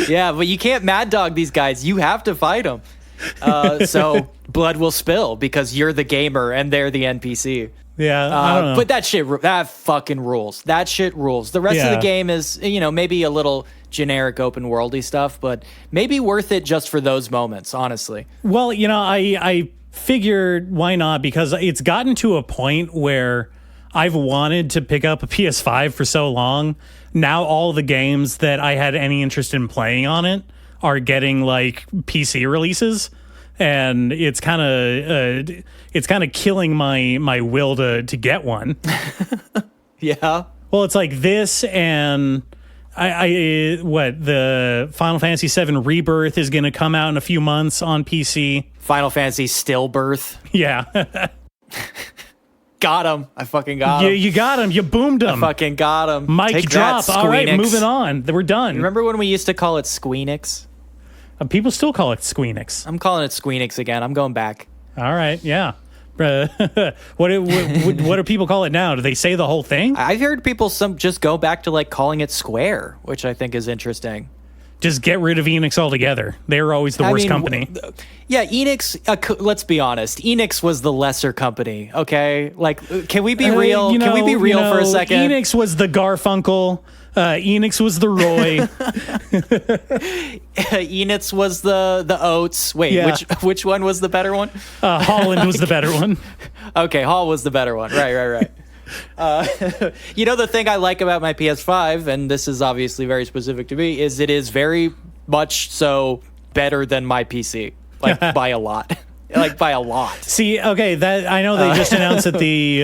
Yeah, but you can't mad dog these guys. You have to fight them. So blood will spill because you're the gamer and they're the NPC. Yeah, I don't know. But that fucking rules. That shit rules. The rest of the game is, maybe a little generic open worldy stuff, but maybe worth it just for those moments, honestly. Well, I figured why not, because it's gotten to a point where I've wanted to pick up a PS5 for so long. Now all the games that I had any interest in playing on it are getting like PC releases, and it's kind of killing my will to get one. Yeah. Well, it's like this, and the Final Fantasy VII Rebirth is going to come out in a few months on PC. Final Fantasy Stillbirth. Yeah. Got him. I fucking got him. You got him. You boomed him. I fucking got him. Mic Take drop. that, All right, Squeenix. moving on. We're done. Remember when we used to call it Squeenix? People still call it Squeenix. I'm calling it Squeenix again. I'm going back. All right, yeah. What do people call it now? Do they say the whole thing? I've heard people just go back to like calling it Square, which I think is interesting. Just get rid of Enix altogether. They were always the worst company. Yeah, Enix, let's be honest. Enix was the lesser company, okay? Like, can we be real? Can we be real for a second? Enix was the Garfunkel. Enix was the Roy. Enix was the Oats. Wait, Yeah. which one was the better one? Holland was the better one. Okay, Hall was the better one. Right. The thing I like about my PS5, and this is obviously very specific to me, is it is very much so better than my PC, like by a lot. Like by a lot. See, okay, that I know they just announced that the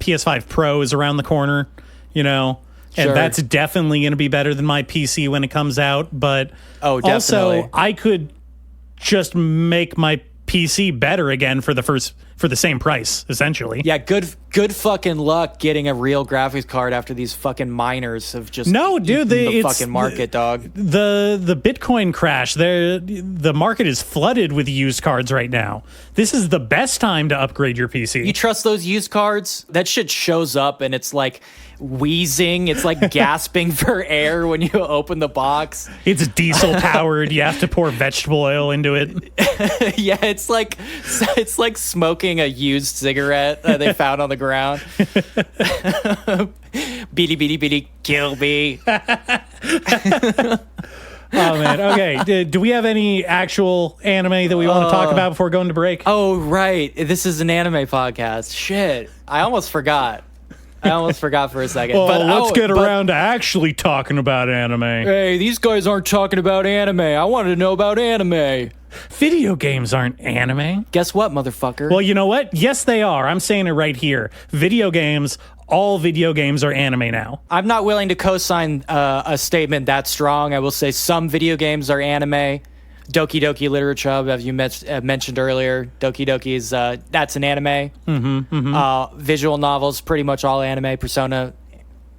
PS5 Pro is around the corner, and Sure. that's definitely going to be better than my PC when it comes out. But definitely. Also, I could just make my PC better again for the same price, essentially. Yeah, good fucking luck getting a real graphics card after these fucking miners have just the fucking market, dog. The Bitcoin crash, the market is flooded with used cards right now. This is the best time to upgrade your PC. You trust those used cards? That shit shows up and it's like wheezing, it's like gasping for air when you open the box. It's diesel powered. You have to pour vegetable oil into it. Yeah, it's like smoking a used cigarette that they found on the ground. Beady, beady, beady, kill me. Oh, man. Okay. Do we have any actual anime that we want to talk about before going to break? Oh, right. This is an anime podcast. Shit. I almost forgot for a second. Well, let's get around to actually talking about anime. Hey, these guys aren't talking about anime. I wanted to know about anime. Video games aren't anime. Guess what, motherfucker? Well, you know what? Yes, they are. I'm saying it right here. All video games are anime now. I'm not willing to co-sign a statement that strong. I will say some video games are anime. Doki Doki Literature, as you mentioned earlier, Doki Doki is that's an anime. Visual novels, pretty much all anime. Persona,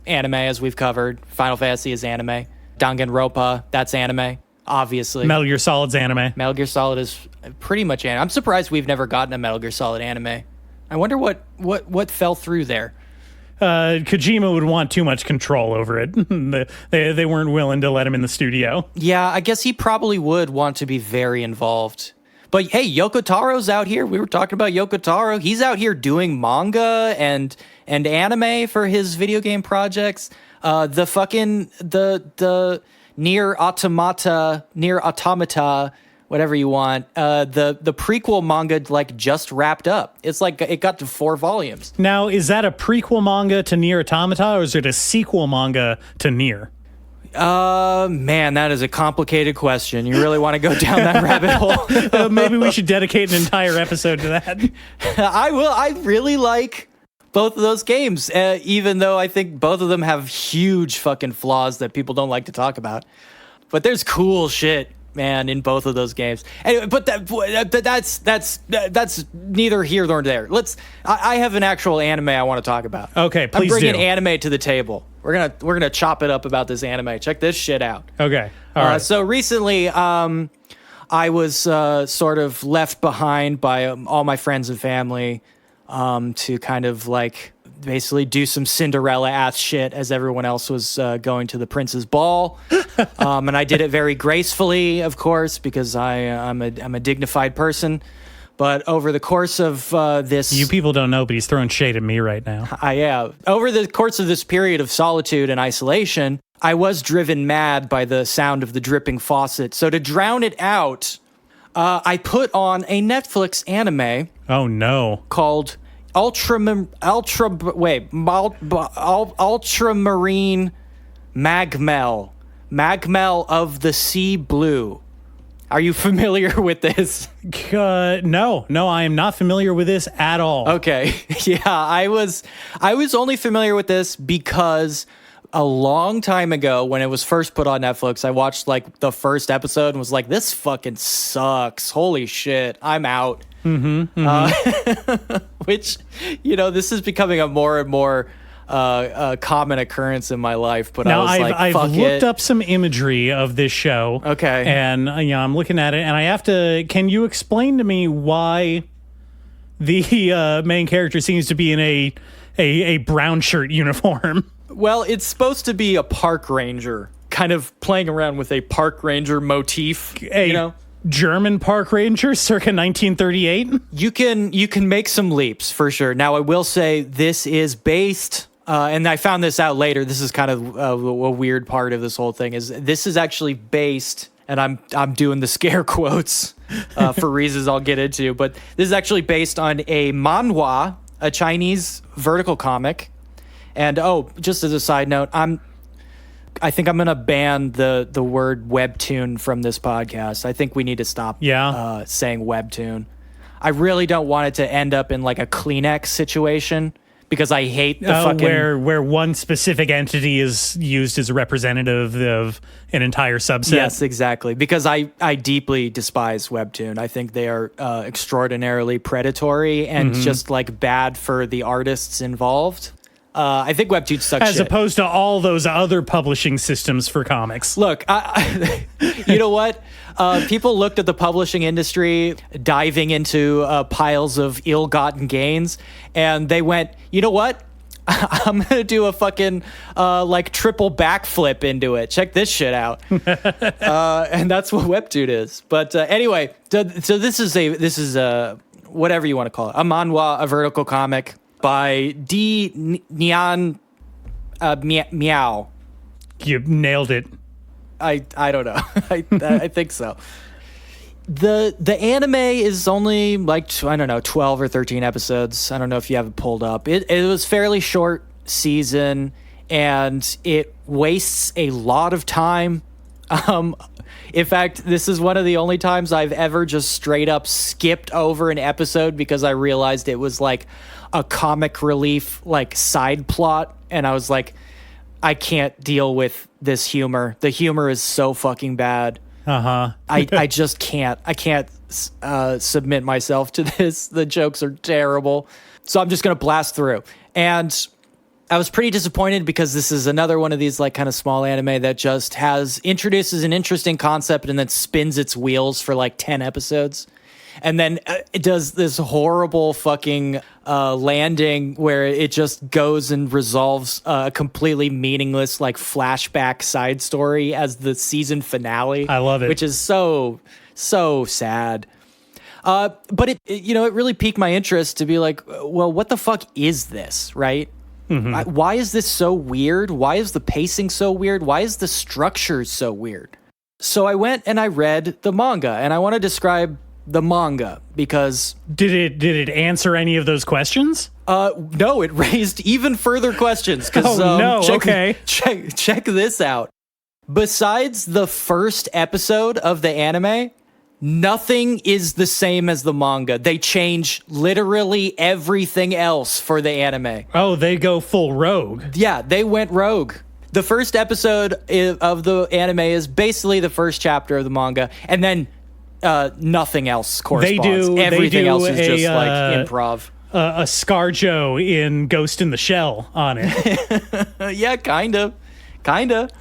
anime, as we've covered. Final Fantasy is anime. Danganronpa, that's anime. Obviously, Metal Gear Solid's anime. Metal Gear Solid is pretty much anime. I'm surprised we've never gotten a Metal Gear Solid anime. I wonder what fell through there. Kojima would want too much control over it. They weren't willing to let him in the studio. Yeah, I guess he probably would want to be very involved. But hey, Yoko Taro's out here. We were talking about Yoko Taro. He's out here doing manga and anime for his video game projects. The Nier Automata, whatever you want. The prequel manga like just wrapped up. It's like it got to 4 volumes. Now, is that a prequel manga to Nier Automata, or is it a sequel manga to Nier? Man, that is a complicated question. You really want to go down that rabbit hole? Maybe we should dedicate an entire episode to that. I will. I really like both of those games, even though I think both of them have huge fucking flaws that people don't like to talk about. But there's cool shit, man, in both of those games. Anyway, but that's neither here nor there. I have an actual anime I want to talk about. Okay, please I'm bringing do. anime to the table. We're gonna chop it up about this anime. Check this shit out. Okay, all right. So recently, I was sort of left behind by all my friends and family to kind of like basically do some Cinderella-ass shit as everyone else was going to the prince's ball. And I did it very gracefully, of course, because I'm a dignified person. But over the course of this... You people don't know, but he's throwing shade at me right now. I am. Over the course of this period of solitude and isolation, I was driven mad by the sound of the dripping faucet. So to drown it out, I put on a Netflix anime. Oh, no. Called Ultramarine Magmell. Magmell of the Sea Blue. Are you familiar with this? No, I am not familiar with this at all. Okay. Yeah, I was only familiar with this because a long time ago when it was first put on Netflix, I watched like the first episode and was like, this fucking sucks. Holy shit, I'm out. Which, this is becoming a more and more common occurrence in my life. But now, I was like, I've fuck looked it. up some imagery of this show. Okay. And I'm looking at it, and I have to. Can you explain to me why the main character seems to be in a brown shirt uniform? Well, it's supposed to be a park ranger kind of playing around with a park ranger motif, German park ranger circa 1938. You can make some leaps for sure. Now, I will say this is based, and I found this out later. This is kind of a weird part of this whole thing. Is this is actually based, and I'm doing the scare quotes for reasons I'll get into. But this is actually based on a manhwa, a Chinese vertical comic. And just as a side note, I think I'm going to ban the word webtoon from this podcast. I think we need to stop saying webtoon. I really don't want it to end up in like a Kleenex situation because I hate the fucking... Where one specific entity is used as a representative of an entire subset. Yes, exactly. Because I deeply despise webtoon. I think they are extraordinarily predatory and just like bad for the artists involved. I think webtoons suck as shit. Opposed to all those other publishing systems for comics. Look, you know what? People looked at the publishing industry diving into piles of ill-gotten gains, and they went, you know what? I'm going to do a fucking triple backflip into it. Check this shit out. And that's what webtoon is. But anyway, so this is whatever you want to call it, a manhwa, a vertical comic by D. Nyan Meow. You nailed it. I don't know. I think so. The anime is only like 12 or 13 episodes. I don't know if you have it pulled up. It was fairly short season, and it wastes a lot of time. In fact, this is one of the only times I've ever just straight up skipped over an episode because I realized it was like a comic relief like side plot, and I was like, I can't deal with this humor. The humor is so fucking bad. I just can't. I can't submit myself to this. The jokes are terrible. So I'm just going to blast through. And I was pretty disappointed because this is another one of these like kind of small anime that just introduces an interesting concept and then spins its wheels for like 10 episodes. And then it does this horrible fucking landing where it just goes and resolves a completely meaningless like flashback side story as the season finale. I love it. Which is so sad. But it really piqued my interest to be like, well, what the fuck is this, right? Mm-hmm. Why is this so weird? Why is the pacing so weird? Why is the structure so weird? So I went and I read the manga, and I want to describe the manga because did it answer any of those questions? No, it raised even further questions. Check this out. Besides the first episode of the anime, nothing is the same as the manga. They change literally everything else for the anime. Oh, they go full rogue. Yeah, they went rogue. The first episode of the anime is basically the first chapter of the manga, and then nothing else corresponds. Everything else is just like improv. A ScarJo in Ghost in the Shell on it. Yeah, kind of.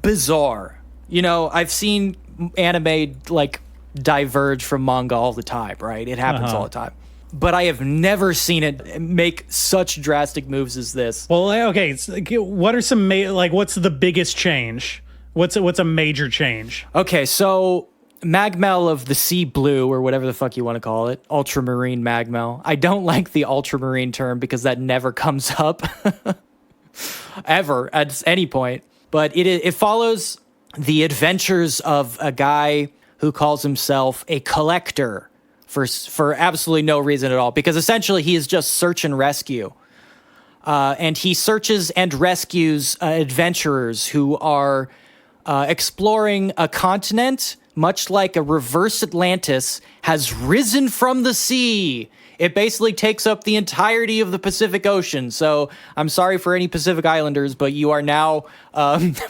Bizarre. I've seen anime like diverge from manga all the time, right? It happens all the time. But I have never seen it make such drastic moves as this. Well, okay, what are some what's the biggest change? What's a major change? Okay, so Magmell of the Sea Blue, or whatever the fuck you want to call it, Ultramarine Magmell. I don't like the Ultramarine term because that never comes up ever at any point. But it follows the adventures of a guy who calls himself a collector for absolutely no reason at all, because essentially he is just search and rescue. And he searches and rescues adventurers who are exploring a continent much like a reverse Atlantis has risen from the sea. It basically takes up the entirety of the Pacific Ocean. So I'm sorry for any Pacific Islanders, but you are now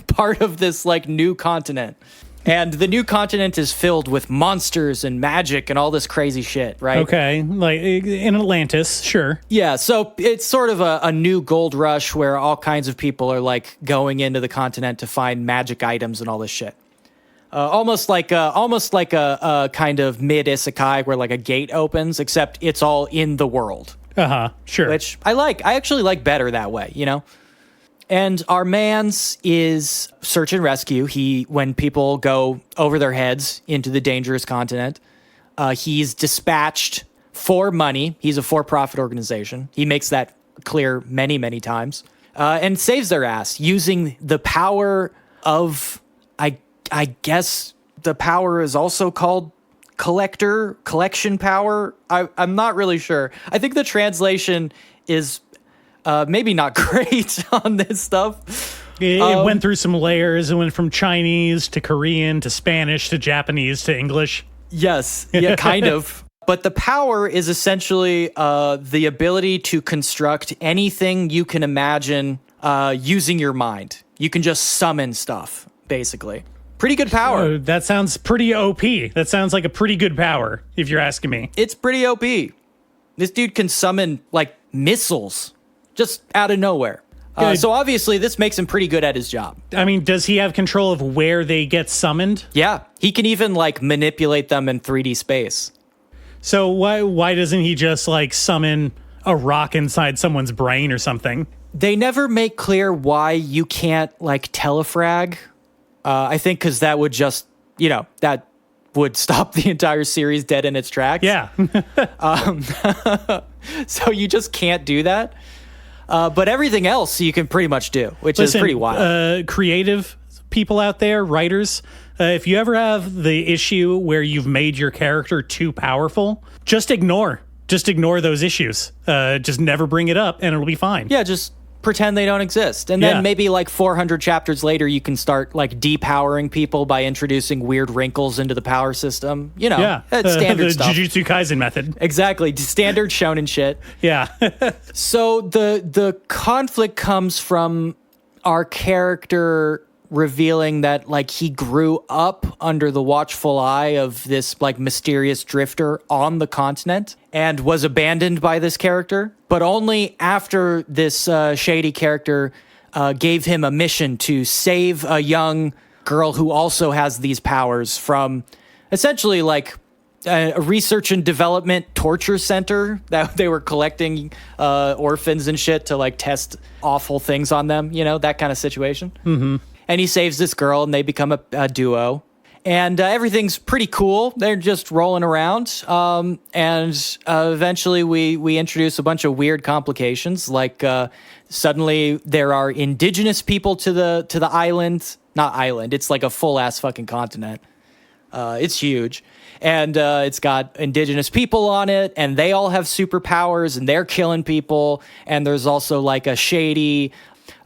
part of this like new continent. And the new continent is filled with monsters and magic and all this crazy shit, right? Okay, like in Atlantis, sure. Yeah, so it's sort of a new gold rush where all kinds of people are like going into the continent to find magic items and all this shit. Almost like a kind of mid isekai where like a gate opens, except it's all in the world. Sure. Which I like. I actually like better that way, And our man's is search and rescue. When people go over their heads into the dangerous continent, he's dispatched for money. He's a for-profit organization. He makes that clear many, many times, and saves their ass using the power of, I guess the power is also called collection power. I'm not really sure. I think the translation is maybe not great on this stuff. It went through some layers. It went from Chinese to Korean to Spanish to Japanese to English. Yes, yeah, kind of. But the power is essentially the ability to construct anything you can imagine using your mind. You can just summon stuff, basically. Pretty good power. That sounds pretty OP. That sounds like a pretty good power, if you're asking me. It's pretty OP. This dude can summon, like, missiles just out of nowhere. So obviously this makes him pretty good at his job. I mean, does he have control of where they get summoned? Yeah, he can even, like, manipulate them in 3D space. So why doesn't he just, like, summon a rock inside someone's brain or something? They never make clear why you can't, like, telefrag. I think because that would just, that would stop the entire series dead in its tracks. Yeah. So you just can't do that. But everything else you can pretty much do, which is pretty wild. Creative people out there, writers, if you ever have the issue where you've made your character too powerful, just ignore those issues. Just never bring it up and it'll be fine. Yeah, just pretend they don't exist. And then maybe like 400 chapters later, you can start like depowering people by introducing weird wrinkles into the power system. Standard stuff. The Jujutsu Kaisen method. Exactly. Standard shonen shit. Yeah. So the conflict comes from our character revealing that like he grew up under the watchful eye of this like mysterious drifter on the continent and was abandoned by this character, but only after this shady character gave him a mission to save a young girl who also has these powers from essentially like a research and development torture center that they were collecting orphans and shit to like test awful things on them, that kind of situation. Mm-hmm. And he saves this girl, and they become a duo. And everything's pretty cool. They're just rolling around. And eventually we introduce a bunch of weird complications. Like suddenly there are indigenous people to the island. Not island. It's like a full-ass fucking continent. It's huge. And it's got indigenous people on it, and they all have superpowers, and they're killing people. And there's also like a shady...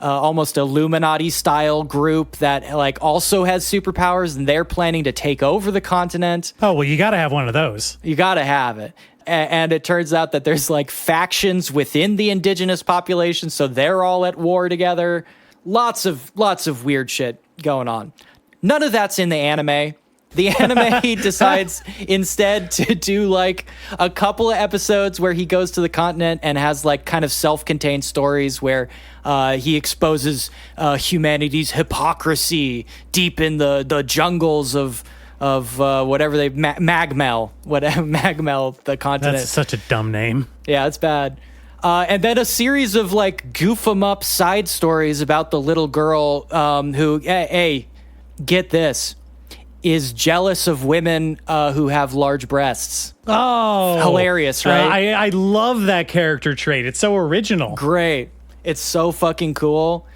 almost Illuminati style group that like also has superpowers, and they're planning to take over the continent. Oh, well, you got to have one of those. You got to have it. And it turns out that there's like factions within the indigenous population, so they're all at war together. Lots of weird shit going on. None of that's in the anime. The anime decides instead to do like a couple of episodes where he goes to the continent and has like kind of self-contained stories where he exposes humanity's hypocrisy deep in the jungles of whatever Magmell, the continent. That's such a dumb name. Yeah, it's bad. And then a series of like goof 'em up side stories about the little girl who, hey, get this, is jealous of women who have large breasts. Oh. Hilarious, right? I love that character trait. It's so original. Great. It's so fucking cool.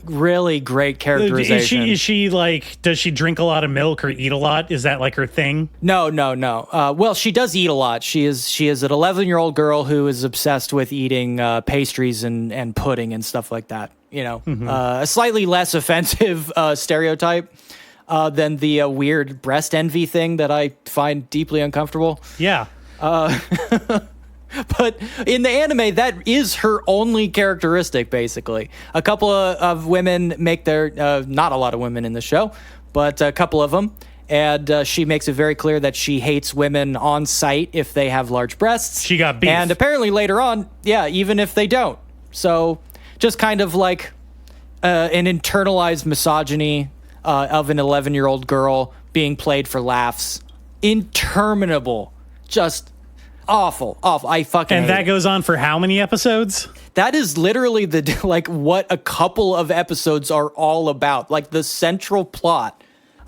Really great characterization. Is she like, does she drink a lot of milk or eat a lot? Is that like her thing? No. Well, she does eat a lot. She is an 11-year-old girl who is obsessed with eating pastries and pudding and stuff like that. A slightly less offensive stereotype than the weird breast envy thing that I find deeply uncomfortable. Yeah. But in the anime, that is her only characteristic, basically. A couple of women make their... not a lot of women in the show, but a couple of them. And she makes it very clear that she hates women on sight if they have large breasts. She got beef. And apparently later on, even if they don't. So just kind of like an internalized misogyny of an 11-year-old girl being played for laughs. Interminable. Just awful. I fucking hate that it. goes on for how many episodes? that is literally the like what a couple of episodes are all about. Like the central plot.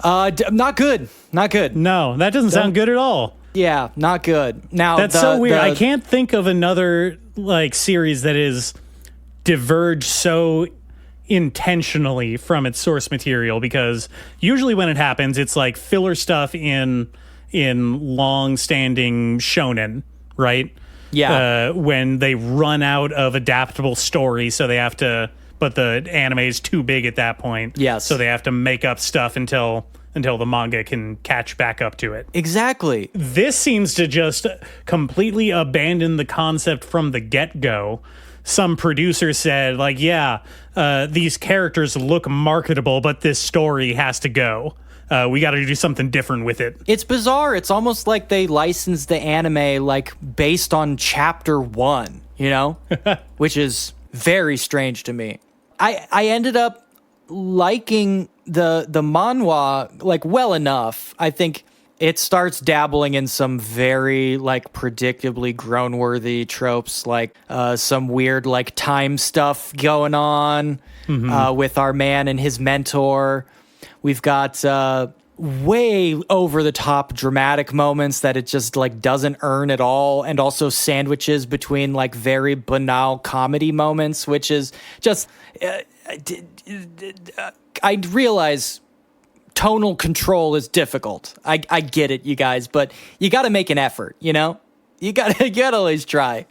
Not good. Not good. No, that doesn't sound good at all. Yeah, not good. Now that's so weird. I can't think of another like series that is diverged so intentionally from its source material, because usually when it happens, it's like filler stuff in long-standing shonen, right? Yeah. When they run out of adaptable story, so they have to. But the anime is too big at that point. Yes. So they have to make up stuff until the manga can catch back up to it. Exactly. This seems to just completely abandon the concept from the get-go. Some producer said, like, these characters look marketable, but this story has to go. We got to do something different with it. It's bizarre. It's almost like they licensed the anime, like, based on chapter 1, you know? Which is very strange to me. I ended up liking the manhwa, like, well enough. I think it starts dabbling in some very, like, predictably groan-worthy tropes, like some weird, like, time stuff going on with our man and his mentor. We've got way over-the-top dramatic moments that it just, like, doesn't earn at all, and also sandwiches between, like, very banal comedy moments, which is just... I realize tonal control is difficult. I get it, you guys, but you got to make an effort, you know? You got to always try.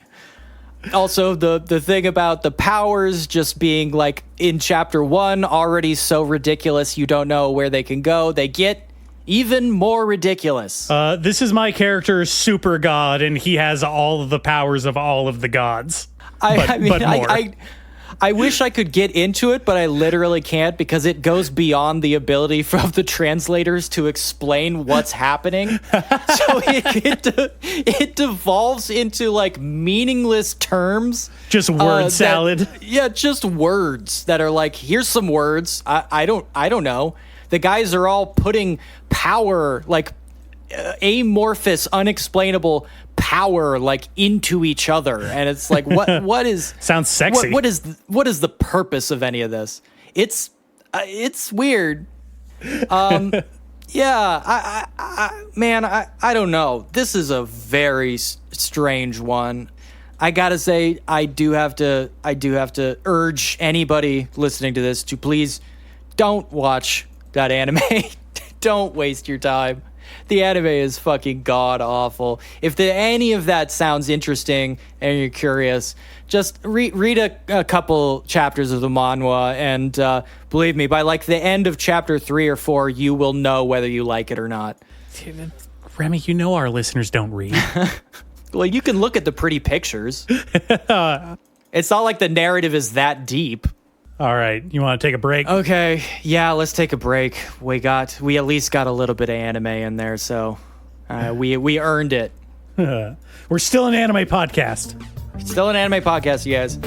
Also, the thing about the powers just being, like, in chapter 1, already so ridiculous you don't know where they can go. They get even more ridiculous. This is my character, Super God, and he has all of the powers of all of the gods. But more. I wish I could get into it, but I literally can't, because it goes beyond the ability of the translators to explain what's happening. So it devolves into, like, meaningless terms. Just word salad. Just words that are like, here's some words. I don't know. The guys are all putting power, like amorphous, unexplainable power, like, into each other, and it's like, what is sounds sexy. What is the purpose of any of this? It's weird. I don't know. This is a very strange one. I gotta say, I do have to urge anybody listening to this to please don't watch that anime. Don't waste your time. The anime is fucking god-awful. If any of that sounds interesting and you're curious, just read a couple chapters of the manhwa, and believe me, by, like, the end of chapter 3 or 4, you will know whether you like it or not. Remy, you know our listeners don't read. Well, you can look at the pretty pictures. It's not like the narrative is that deep. All right, you want to take a break? Okay, yeah, let's take a break. We at least got a little bit of anime in there, so we earned it. We're still an anime podcast. Still an anime podcast, you guys.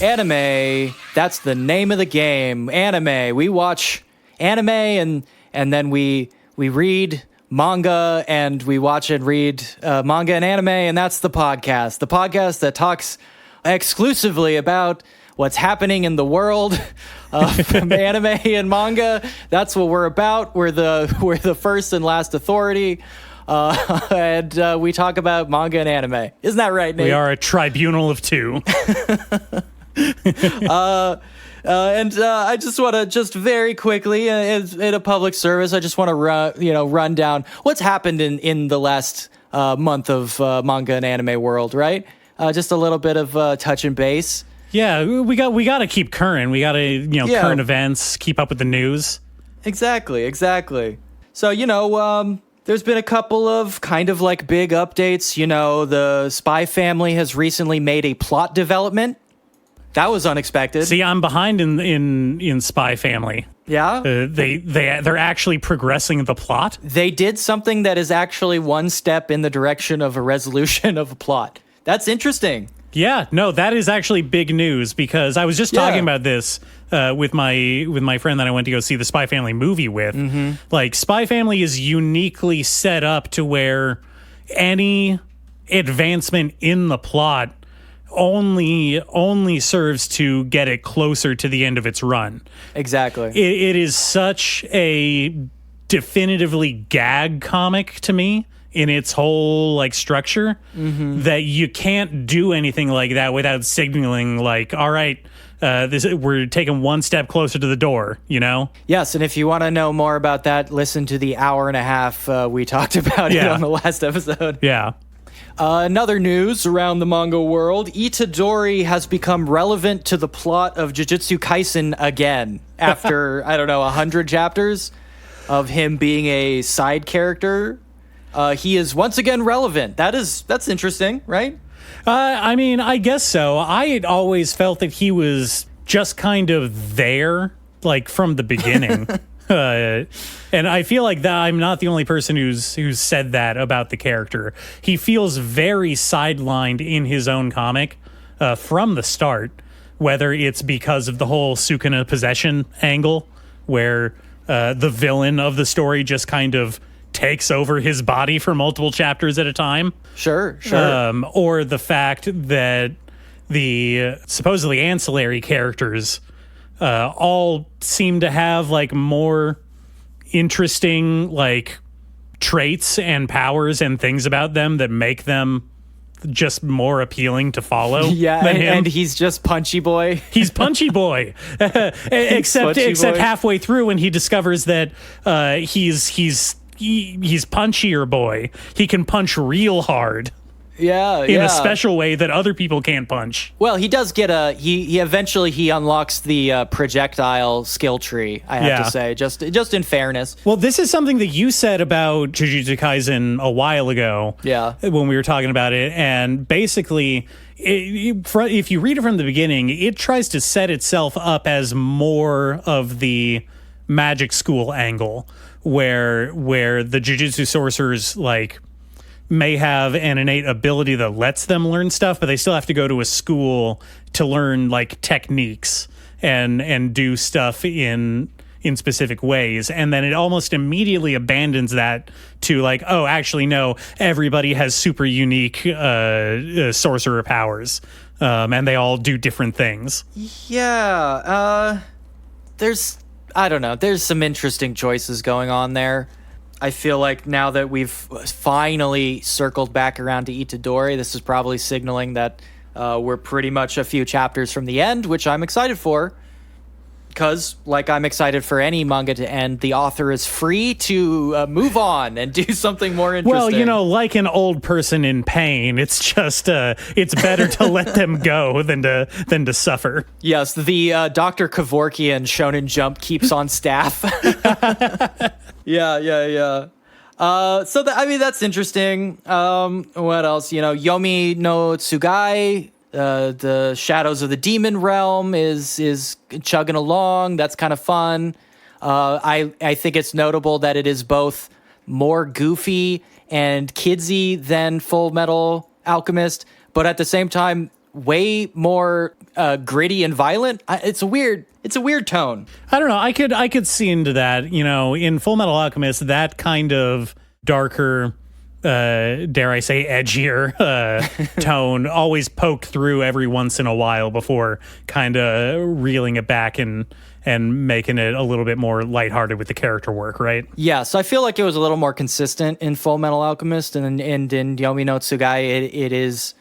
Anime, that's the name of the game. Anime. We watch anime and then we read manga, and we watch and read manga and anime, and that's the podcast. The podcast that talks exclusively about what's happening in the world of anime and manga. That's what we're about. We're the first and last authority. And we talk about manga and anime. Isn't that right, Nate? We are a tribunal of two. I just want to just very quickly, in a public service, I just want to run down what's happened in the last month of manga and anime world, right? Just a little bit of touch and base. Yeah, we got to keep current. We got to current events, keep up with the news. Exactly. So There's been a couple of kind of like big updates. You know, the Spy Family has recently made a plot development. That was unexpected. See, I'm behind in Spy Family. Yeah? They're actually progressing the plot. They did something that is actually one step in the direction of a resolution of a plot. That's interesting. Yeah, no, that is actually big news because I was just talking about this with my friend that I went to go see the Spy Family movie with. Mm-hmm. Like, Spy Family is uniquely set up to where any advancement in the plot only serves to get it closer to the end of its run. Exactly. It is such a definitively gag comic to me in its whole like structure that you can't do anything like that without signaling like, all right, we're taking one step closer to the door, you know? Yes, and if you want to know more about that, listen to the hour and a half we talked about it on the last episode. Yeah. Another news around the manga world, Itadori has become relevant to the plot of Jujutsu Kaisen again after, 100 chapters of him being a side character. He is once again relevant. That's interesting, right? I mean, I guess so. I had always felt that he was just kind of there, like from the beginning. And I feel like that I'm not the only person who's said that about the character. He feels very sidelined in his own comic from the start, whether it's because of the whole Sukuna possession angle, where the villain of the story just kind of takes over his body for multiple chapters at a time. Sure. Or the fact that the supposedly ancillary characters all seem to have like more interesting like traits and powers and things about them that make them just more appealing to follow. Yeah, than him. And he's just Punchy Boy. He's Punchy Boy, except halfway through when he discovers that he's punchier boy. He can punch real hard. Yeah, in a special way that other people can't punch. Well, he does get he eventually unlocks the projectile skill tree, I have to say, just in fairness. Well, this is something that you said about Jujutsu Kaisen a while ago. Yeah. When we were talking about it, and basically if you read it from the beginning, it tries to set itself up as more of the magic school angle where the Jujutsu sorcerers like may have an innate ability that lets them learn stuff, but they still have to go to a school to learn like techniques and do stuff in specific ways. And then it almost immediately abandons that to like, oh, actually, no, everybody has super unique sorcerer powers. And they all do different things. Yeah. There's some interesting choices going on there. I feel like now that we've finally circled back around to Itadori, this is probably signaling that we're pretty much a few chapters from the end, which I'm excited for. Because, like I'm excited for any manga to end, the author is free to move on and do something more interesting. Well, like an old person in pain, it's just it's better to let them go than to suffer. Yes, the Dr. Kevorkian Shonen Jump keeps on staff. Yeah. That's interesting. What else? Yomi no Tsugai, the Shadows of the Demon Realm is chugging along. That's kind of fun. I think it's notable that it is both more goofy and kidsy than Full Metal Alchemist, but at the same time, way more gritty and violent. It's a weird tone. I don't know. I could see into that. In Full Metal Alchemist, that kind of darker, dare I say, edgier tone always poked through every once in a while before kind of reeling it back and making it a little bit more lighthearted with the character work, right? Yeah, so I feel like it was a little more consistent in Full Metal Alchemist, and in Yomi no Tsugai, it is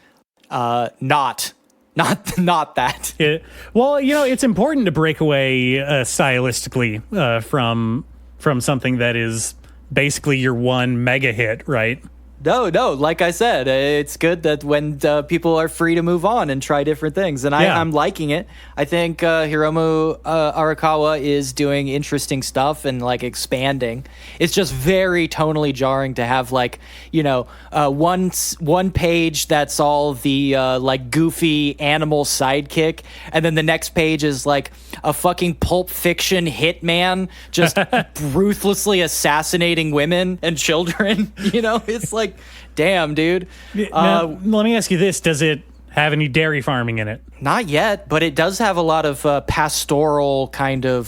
not that. It's important to break away stylistically from something that is basically your one mega hit, right? No. Like I said, it's good that when people are free to move on and try different things, and I'm liking it. I think Hiromu Arakawa is doing interesting stuff and like expanding. It's just very tonally jarring to have like one page that's all the like goofy animal sidekick, and then the next page is like a fucking Pulp Fiction hitman just ruthlessly assassinating women and children. It's like, damn, dude. Now, let me ask you this. Does it have any dairy farming in it? Not yet, but it does have a lot of pastoral kind of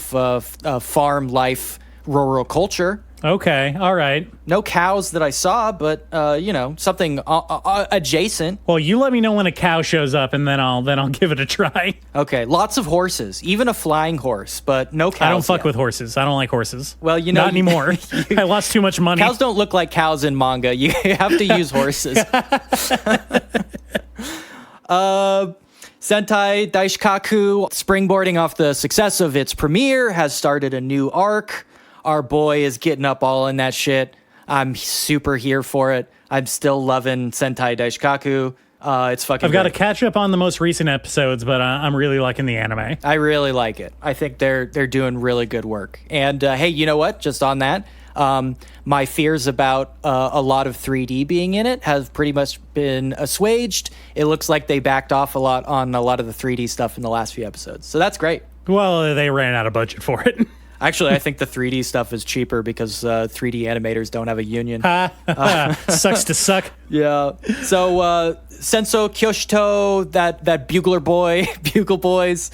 farm life, rural culture. Okay, all right. No cows that I saw, but something adjacent. Well, you let me know when a cow shows up, and then I'll give it a try. Okay, lots of horses, even a flying horse, but no cows. I don't fuck yet. with horses. I don't like horses. Well, not anymore. I lost too much money. Cows don't look like cows in manga. You have to use horses. Sentai Daishikaku, springboarding off the success of its premiere, has started a new arc. Our boy is getting up all in that shit. I'm super here for it. I'm still loving Sentai Daishikaku. It's fucking I've got to great. catch up on the most recent episodes, but I'm really liking the anime. I really like it. I think they're doing really good work. And hey, you know what? Just on that, my fears about a lot of 3D being in it have pretty much been assuaged. It looks like they backed off a lot on a lot of the 3D stuff in the last few episodes. So that's great. Well, they ran out of budget for it. Actually, I think the 3D stuff is cheaper because 3D animators don't have a union. Sucks to suck. Yeah. So Senso Kyoshito, that Bugler boy, Bugle Boys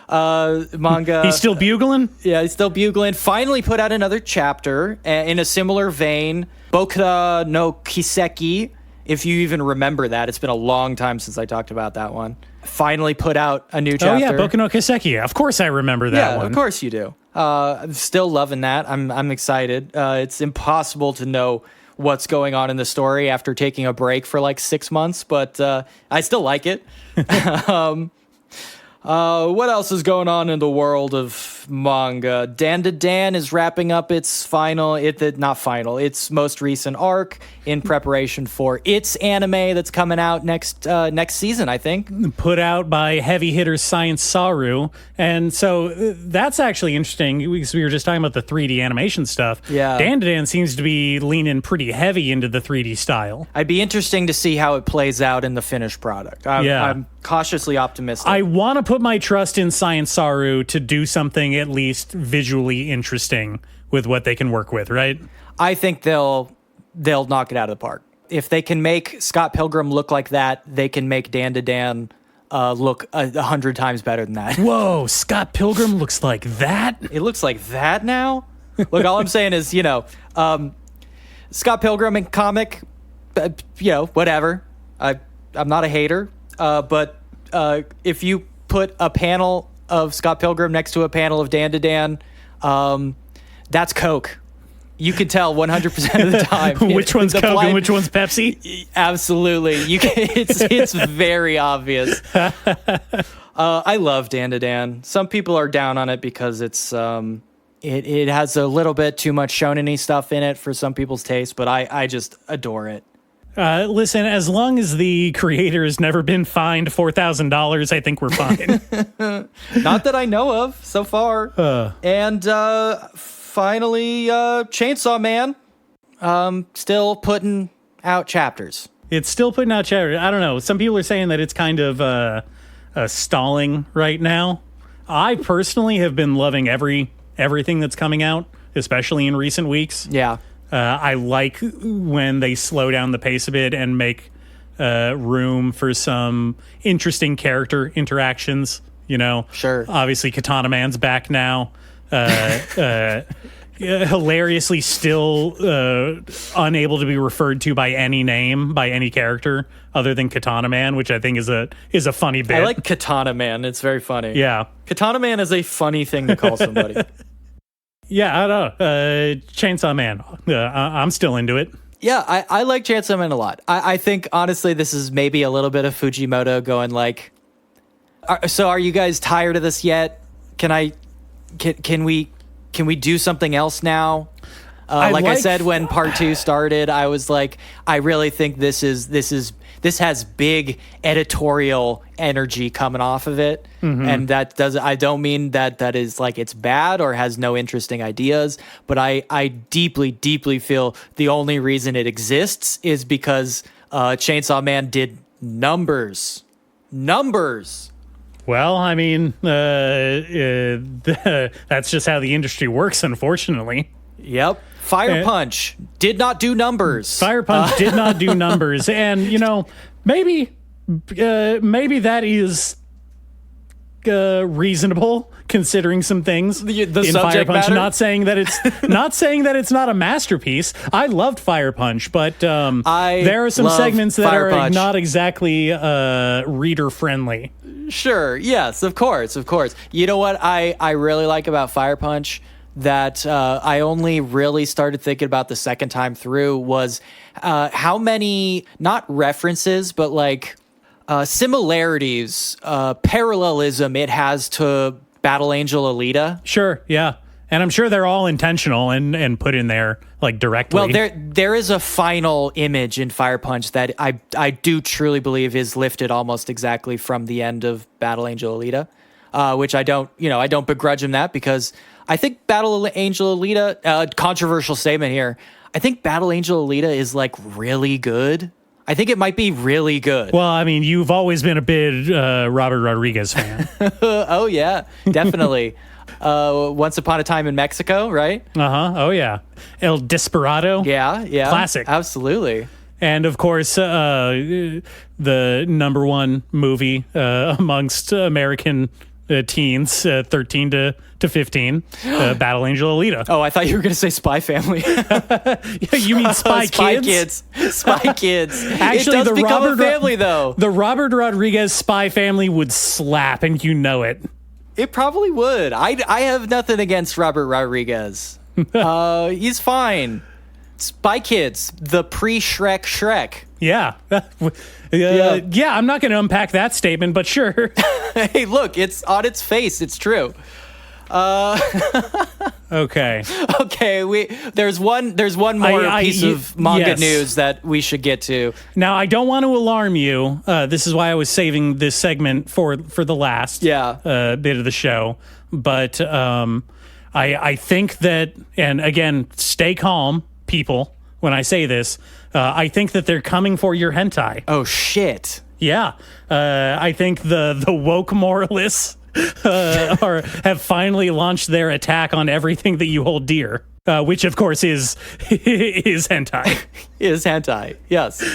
manga. He's still bugling? Yeah, he's still bugling. Finally put out another chapter in a similar vein. Bokura no Kiseki, if you even remember that. It's been a long time since I talked about that one. Finally put out a new chapter. Oh, yeah, Boku no Kiseki. Of course I remember that one. Of course you do. I'm still loving that. I'm excited. It's impossible to know what's going on in the story after taking a break for like 6 months, but I still like it. What else is going on in the world of manga? Dan to Dan is wrapping up its its most recent arc in preparation for its anime that's coming out next season, I think. Put out by heavy hitter Science Saru. And so that's actually interesting because we were just talking about the 3D animation stuff. Yeah. Dan to Dan seems to be leaning pretty heavy into the 3D style. I'd be interesting to see how it plays out in the finished product. I'm cautiously optimistic. I want to put my trust in Science Saru to do something at least visually interesting with what they can work with, right? I think they'll knock it out of the park. If they can make Scott Pilgrim look like that, they can make Dan to Dan look 100 times better than that. Whoa, Scott Pilgrim looks like that? It looks like that now? Look, all I'm saying is, Scott Pilgrim in comic, whatever. I'm not a hater, but if you put a panel of Scott Pilgrim next to a panel of Dan to Dan, that's Coke. You can tell 100% of the time which one's Coke and which one's Pepsi. Absolutely, it's very obvious. I love Dan to Dan. Some people are down on it because it's it has a little bit too much shonen-y stuff in it for some people's taste, but I just adore it. Listen, as long as the creator has never been fined $4,000, I think we're fine. Not that I know of so far. And finally, Chainsaw Man, still putting out chapters. It's still putting out chapters. I don't know. Some people are saying that it's kind of stalling right now. I personally have been loving everything that's coming out, especially in recent weeks. Yeah. I like when they slow down the pace a bit and make room for some interesting character interactions, Sure. Obviously, Katana Man's back now. Hilariously still unable to be referred to by any name, by any character other than Katana Man, which I think is a funny bit. I like Katana Man. It's very funny. Yeah. Katana Man is a funny thing to call somebody. Yeah, I don't know. Chainsaw Man. I'm still into it. Yeah, I like Chainsaw Man a lot. I think, honestly, this is maybe a little bit of Fujimoto going like, so are you guys tired of this yet? Can we do something else now? Like I said, when part 2 started, I was like, I really think this has big editorial energy coming off of it. And I don't mean that is like it's bad or has no interesting ideas, but I deeply, deeply feel the only reason it exists is because Chainsaw Man did numbers. Well, I mean, that's just how the industry works, unfortunately. Yep. Fire Punch did not do numbers. Fire Punch did not do numbers. And, maybe that is reasonable considering some things the in Fire subject Punch. matter? Not saying that it's not a masterpiece. I loved Fire Punch, but there are some segments that Fire are Punch. not exactly reader friendly. Sure. Yes, of course. You know what I really like about Fire Punch that I only really started thinking about the second time through was how many, not references, but like similarities, parallelism it has to Battle Angel Alita. Sure, yeah. And I'm sure they're all intentional and put in there like directly. Well, there is a final image in Fire Punch that I do truly believe is lifted almost exactly from the end of Battle Angel Alita, which I don't begrudge him that because I think Battle Angel Alita, controversial statement here, I think Battle Angel Alita is like really good. I think it might be really good. Well, I mean, you've always been a big Robert Rodriguez fan. Oh, yeah, definitely. Once Upon a Time in Mexico, right? Oh, yeah. El Desperado. Yeah. Classic. Absolutely. And, of course, the number one movie amongst American teens, 13 to 15, Battle Angel Alita. Oh, I thought you were going to say Spy Family. You mean Spy Kids? Spy Kids. Actually, it does become a family, though. The Robert Rodriguez Spy Family would slap, and you know it. It probably would. I have nothing against Robert Rodriguez. He's fine. Spy Kids, the pre-Shrek. Yeah. Yeah, I'm not going to unpack that statement, but sure. Hey, look, it's on its face. It's true. Okay. There's one more piece of manga news that we should get to. Now, I don't want to alarm you. This is why I was saving this segment for the last bit of the show. But I think that, and again, stay calm, people, when I say this. I think that they're coming for your hentai. Oh, shit. Yeah. I think the woke moralists have finally launched their attack on everything that you hold dear, which of course is hentai. Is hentai, yes. The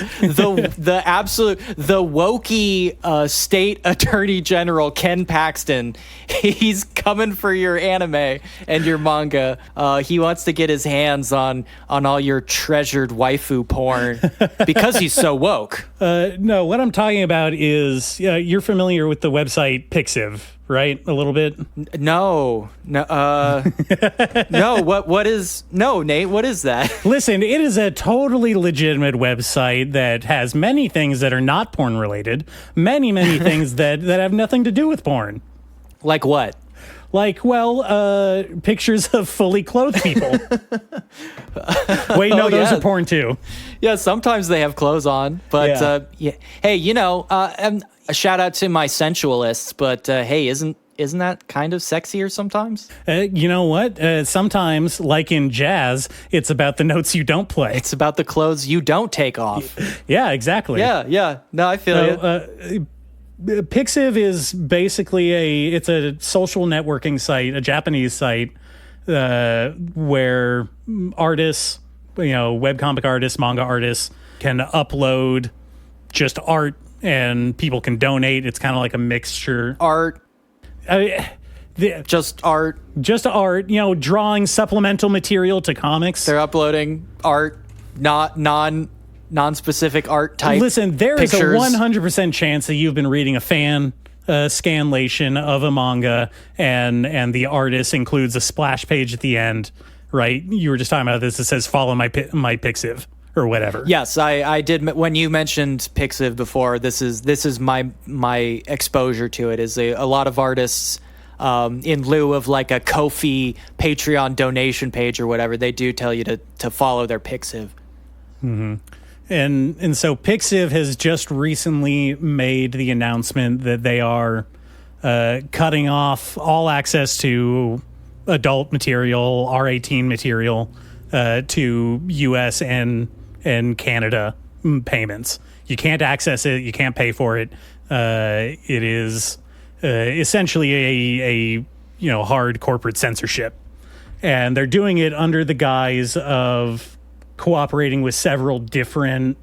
wokey state attorney general Ken Paxton, he's coming for your anime and your manga. He wants to get his hands on all your treasured waifu porn because he's so woke. No, what I'm talking about is you're familiar with the website Pixiv, right? A little bit? No. No, what is... No, Nate, what is that? Listen, it is a totally legitimate website that has many things that are not porn related, many things that have nothing to do with porn. Like what? Like, well, pictures of fully clothed people. Wait, no, those are porn too. Yeah, sometimes they have clothes on, but yeah. Hey, a shout out to my sensualists, but hey, isn't that kind of sexier sometimes? You know what? Sometimes, like in jazz, it's about the notes you don't play. It's about the clothes you don't take off. Yeah, exactly. Yeah. No, I feel you. Pixiv is basically it's a social networking site, a Japanese site, where artists, webcomic artists, manga artists can upload just art and people can donate. It's kind of like a mixture. Art. Just art. Just art, drawing supplemental material to comics. They're uploading art, not non-specific art type. Listen, there pictures. Is a 100% chance that you've been reading a fan scanlation of a manga and the artist includes a splash page at the end, right? You were just talking about this. It says follow my Pixiv or whatever. Yes, I did. When you mentioned Pixiv before, this is my exposure to it. Is a lot of artists in lieu of like a Ko-fi Patreon donation page or whatever, they do tell you to follow their Pixiv. Mm-hmm. And so Pixiv has just recently made the announcement that they are cutting off all access to adult material, R18 material, to U.S. and Canada payments. You can't access it. You can't pay for it. It is essentially a hard corporate censorship, and they're doing it under the guise of cooperating with several different,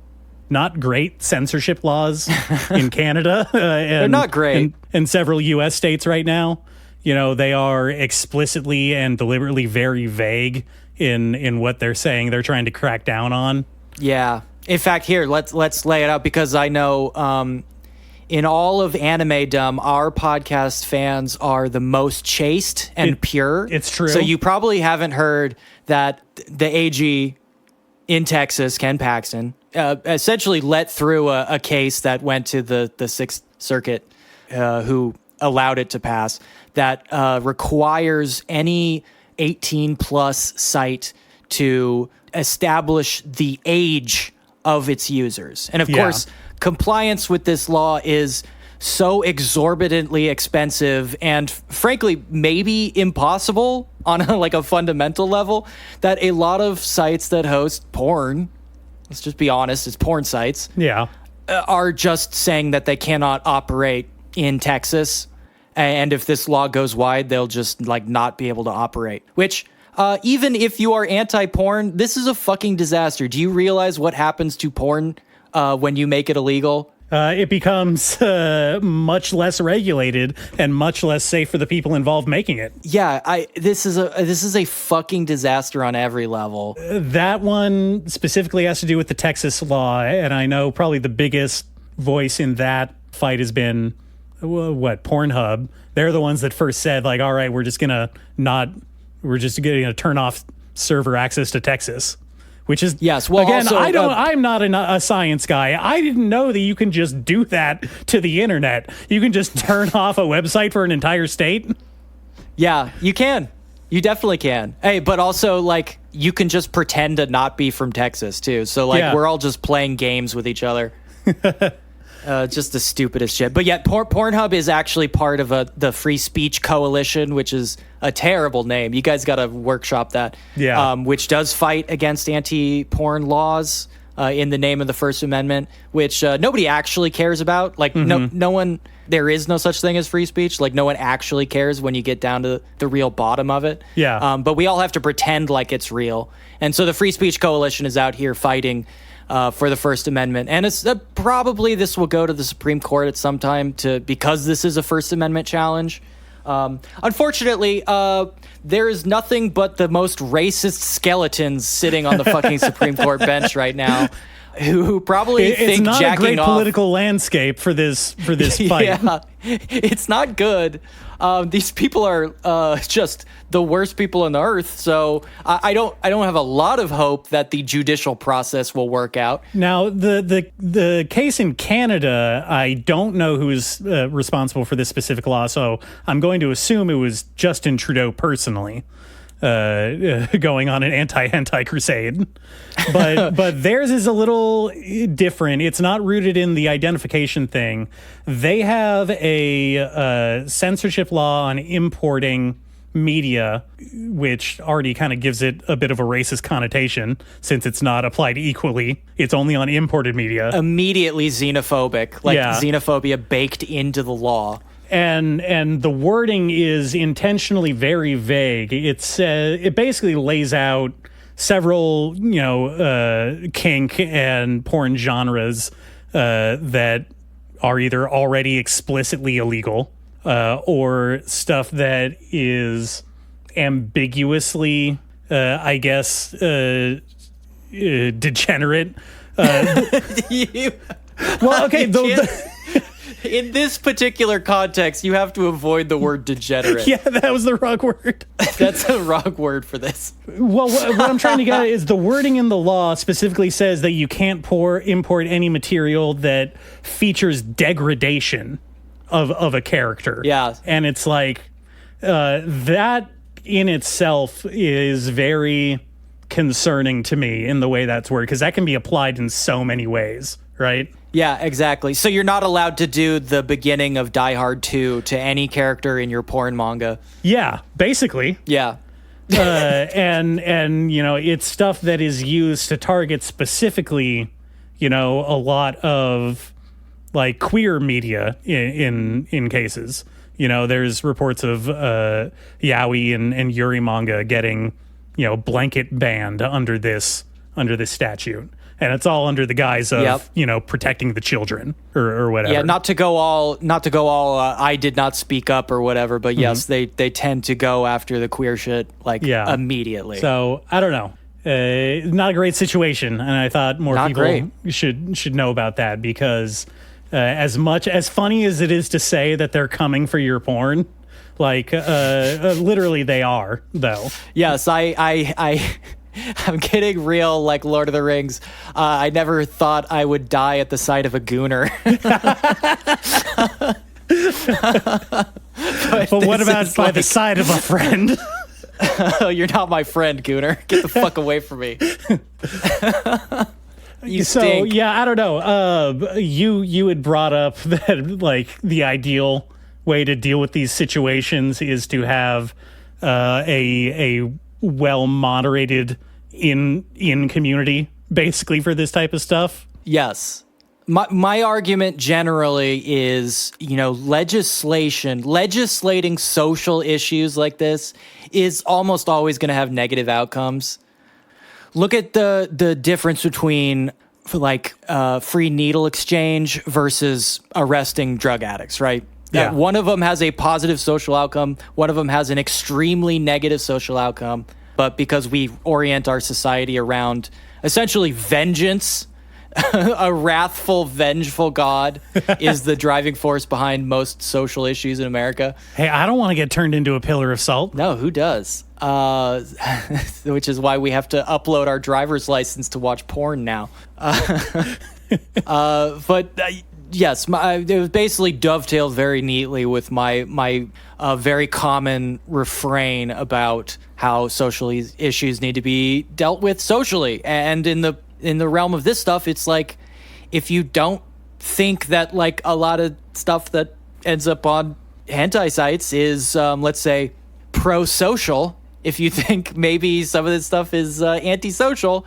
not great censorship laws in Canada. They're not great. And several U.S. states right now. They are explicitly and deliberately very vague in what they're saying they're trying to crack down on. Yeah. In fact, here, let's lay it out, because I know in all of Anime-dom, our podcast fans are the most chaste and pure. It's true. So you probably haven't heard that the AG in Texas, Ken Paxton, essentially let through a case that went to the Sixth Circuit, who allowed it to pass, that requires any 18-plus site to establish the age of its users. And of course, compliance with this law is so exorbitantly expensive and frankly maybe impossible on a fundamental level, that a lot of sites that host porn, let's just be honest, it's porn sites, are just saying that they cannot operate in Texas, and if this law goes wide, they'll just not be able to operate. Which even if you are anti-porn, this is a fucking disaster. Do you realize what happens to porn when you make it illegal? It becomes much less regulated and much less safe for the people involved making it. Yeah, this is a fucking disaster on every level. That one specifically has to do with the Texas law, and I know probably the biggest voice in that fight has been Pornhub. They're the ones that first said all right, we're just gonna turn off server access to Texas. Which is, yes. Well, again, also, I'm not a science guy. I didn't know that you can just do that to the internet. You can just turn off a website for an entire state. Yeah, you can. You definitely can. Hey, but also you can just pretend to not be from Texas too. So we're all just playing games with each other. Just the stupidest shit. But yet Pornhub is actually part of the Free Speech Coalition, which is a terrible name. You guys got to workshop that. Yeah. Which does fight against anti-porn laws in the name of the First Amendment, which nobody actually cares about. No one, there is no such thing as free speech. No one actually cares when you get down to the real bottom of it. Yeah. But we all have to pretend like it's real. And so the Free Speech Coalition is out here fighting for the First Amendment, and it's probably this will go to the Supreme Court at some time because this is a First Amendment challenge. Unfortunately, there is nothing but the most racist skeletons sitting on the fucking Supreme Court bench right now, who probably think it's not jacking a great off, political landscape for this fight. Yeah, it's not good. These people are just the worst people on the earth. So I don't have a lot of hope that the judicial process will work out. Now, the case in Canada, I don't know who's responsible for this specific law, so I'm going to assume it was Justin Trudeau personally going on an anti-hentai crusade. But theirs is a little different. It's not rooted in the identification thing. They have a censorship law on importing media, which already kind of gives it a bit of a racist connotation since it's not applied equally. It's only on imported media. Immediately xenophobic, xenophobia baked into the law. And the wording is intentionally very vague. It basically lays out several kink and porn genres that are either already explicitly illegal or stuff that is ambiguously, I guess, degenerate. Well, okay. In this particular context, you have to avoid the word degenerate. Yeah, that was the wrong word. That's the wrong word for this. Well, what I'm trying to get at is the wording in the law specifically says that you can't import any material that features degradation of a character. Yeah. And it's That in itself is very concerning to me in the way that's worded, because that can be applied in so many ways, right? Yeah, exactly. So you're not allowed to do the beginning of Die Hard 2 to any character in your porn manga. Yeah, basically. Yeah. And it's stuff that is used to target specifically, a lot of like queer media in cases. There's reports of yaoi and yuri manga getting, blanket banned under this statute. And it's all under the guise of, protecting the children or whatever. Yeah, not to go all I did not speak up or whatever, but yes, they tend to go after the queer shit immediately. So, I don't know. Not a great situation, and I thought more people should know about that, because as funny as it is to say that they're coming for your porn, literally they are, though. Yes, I'm getting real, like Lord of the Rings. I never thought I would die at the sight of a gooner. But what about by the side of a friend? Oh, you're not my friend, gooner. Get the fuck away from me. You stink. So, yeah, I don't know. You had brought up that, the ideal way to deal with these situations is to have a well-moderated in community, basically, for this type of stuff. Yes. My argument generally is, legislating social issues like this is almost always going to have negative outcomes. Look at the difference between free needle exchange versus arresting drug addicts, right? Yeah. One of them has a positive social outcome. One of them has an extremely negative social outcome. But because we orient our society around essentially vengeance, a wrathful, vengeful God is the driving force behind most social issues in America. Hey, I don't want to get turned into a pillar of salt. No, who does? Which is why we have to upload our driver's license to watch porn now. Yes, it was basically dovetailed very neatly with my very common refrain about how social issues need to be dealt with socially. And in the realm of this stuff, it's like, if you don't think that a lot of stuff that ends up on hentai sites is, let's say, pro-social, if you think maybe some of this stuff is antisocial,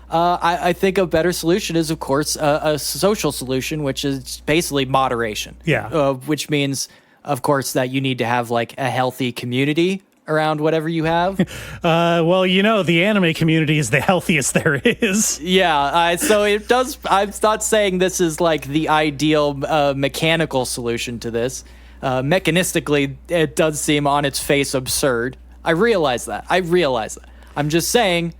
I think a better solution is, of course, a social solution, which is basically moderation. Yeah. Which means, of course, that you need to have a healthy community around whatever you have. Well, the anime community is the healthiest there is. Yeah. So it does. I'm not saying this is the ideal mechanical solution to this. Mechanistically, it does seem on its face absurd. I realize that. I'm just saying.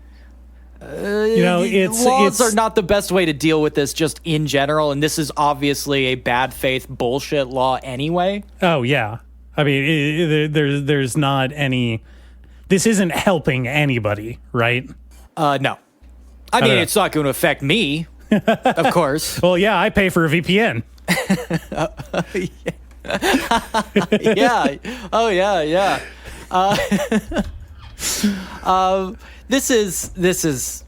Laws are not the best way to deal with this just in general, and this is obviously a bad faith bullshit law anyway. Oh, yeah. I mean, there's not any... This isn't helping anybody, right? No. I mean, it's not going to affect me, of course. Well, yeah, I pay for a VPN. Yeah. Oh, yeah. This is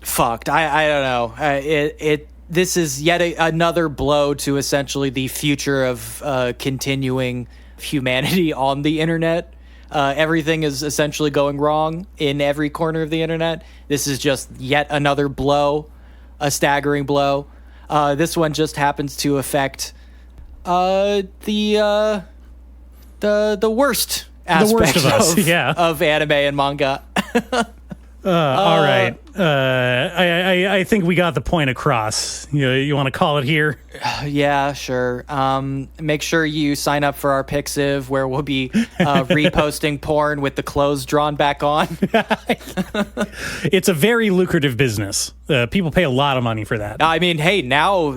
fucked. I don't know. This is yet another blow to essentially the future of continuing humanity on the internet. Everything is essentially going wrong in every corner of the internet. This is just yet another blow, a staggering blow. This one just happens to affect the worst aspects of anime and manga. All right. I think we got the point across. You want to call it here? Yeah, sure. Make sure you sign up for our Pixiv, where we'll be reposting porn with the clothes drawn back on. It's a very lucrative business. People pay a lot of money for that. I mean, hey, now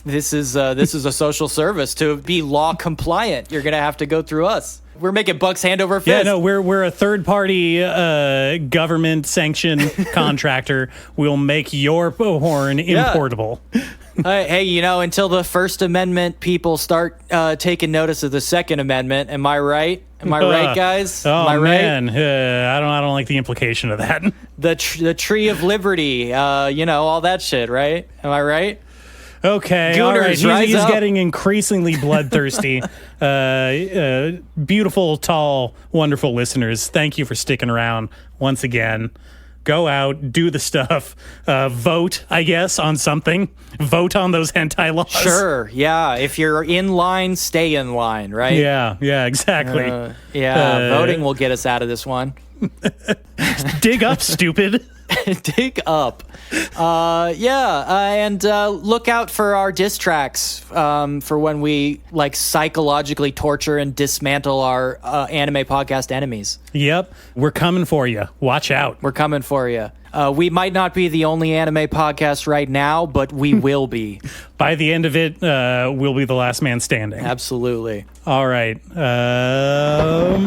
this is a social service. To be law compliant, you're gonna have to go through us. We're making bucks hand over fist. Yeah, no, we're a third-party government sanctioned contractor. We'll make your porn importable. Hey, until the First Amendment people start taking notice of the Second Amendment, am I right? Am I right, guys? Oh Am I right? man, I don't like the implication of that. The tree of liberty, all that shit, right? Am I right? Okay, all right. Gooners, rise He's up. getting increasingly bloodthirsty. Beautiful, tall, wonderful listeners. Thank you for sticking around once again. Go out, do the stuff, vote, I guess, on something. Vote on those hentai laws. Sure, yeah. If you're in line, stay in line, right? Yeah, exactly. Voting will get us out of this one. Dig up, stupid. Dig up. And look out for our diss tracks for when we psychologically torture and dismantle our anime podcast enemies. Yep, we're coming for you. Watch out. We're coming for you. We might not be the only anime podcast right now, but we will be. By the end of it, we'll be the last man standing. Absolutely. All right. Bye.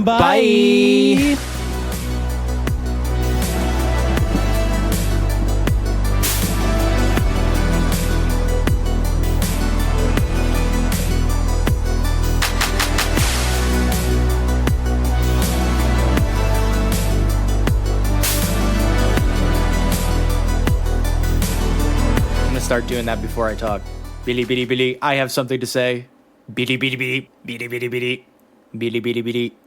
Bye. Start doing that before I talk. Billy, Billy, Billy, I have something to say. Billy, Billy, Billy, Billy, Billy, Billy, Billy, Billy, Billy.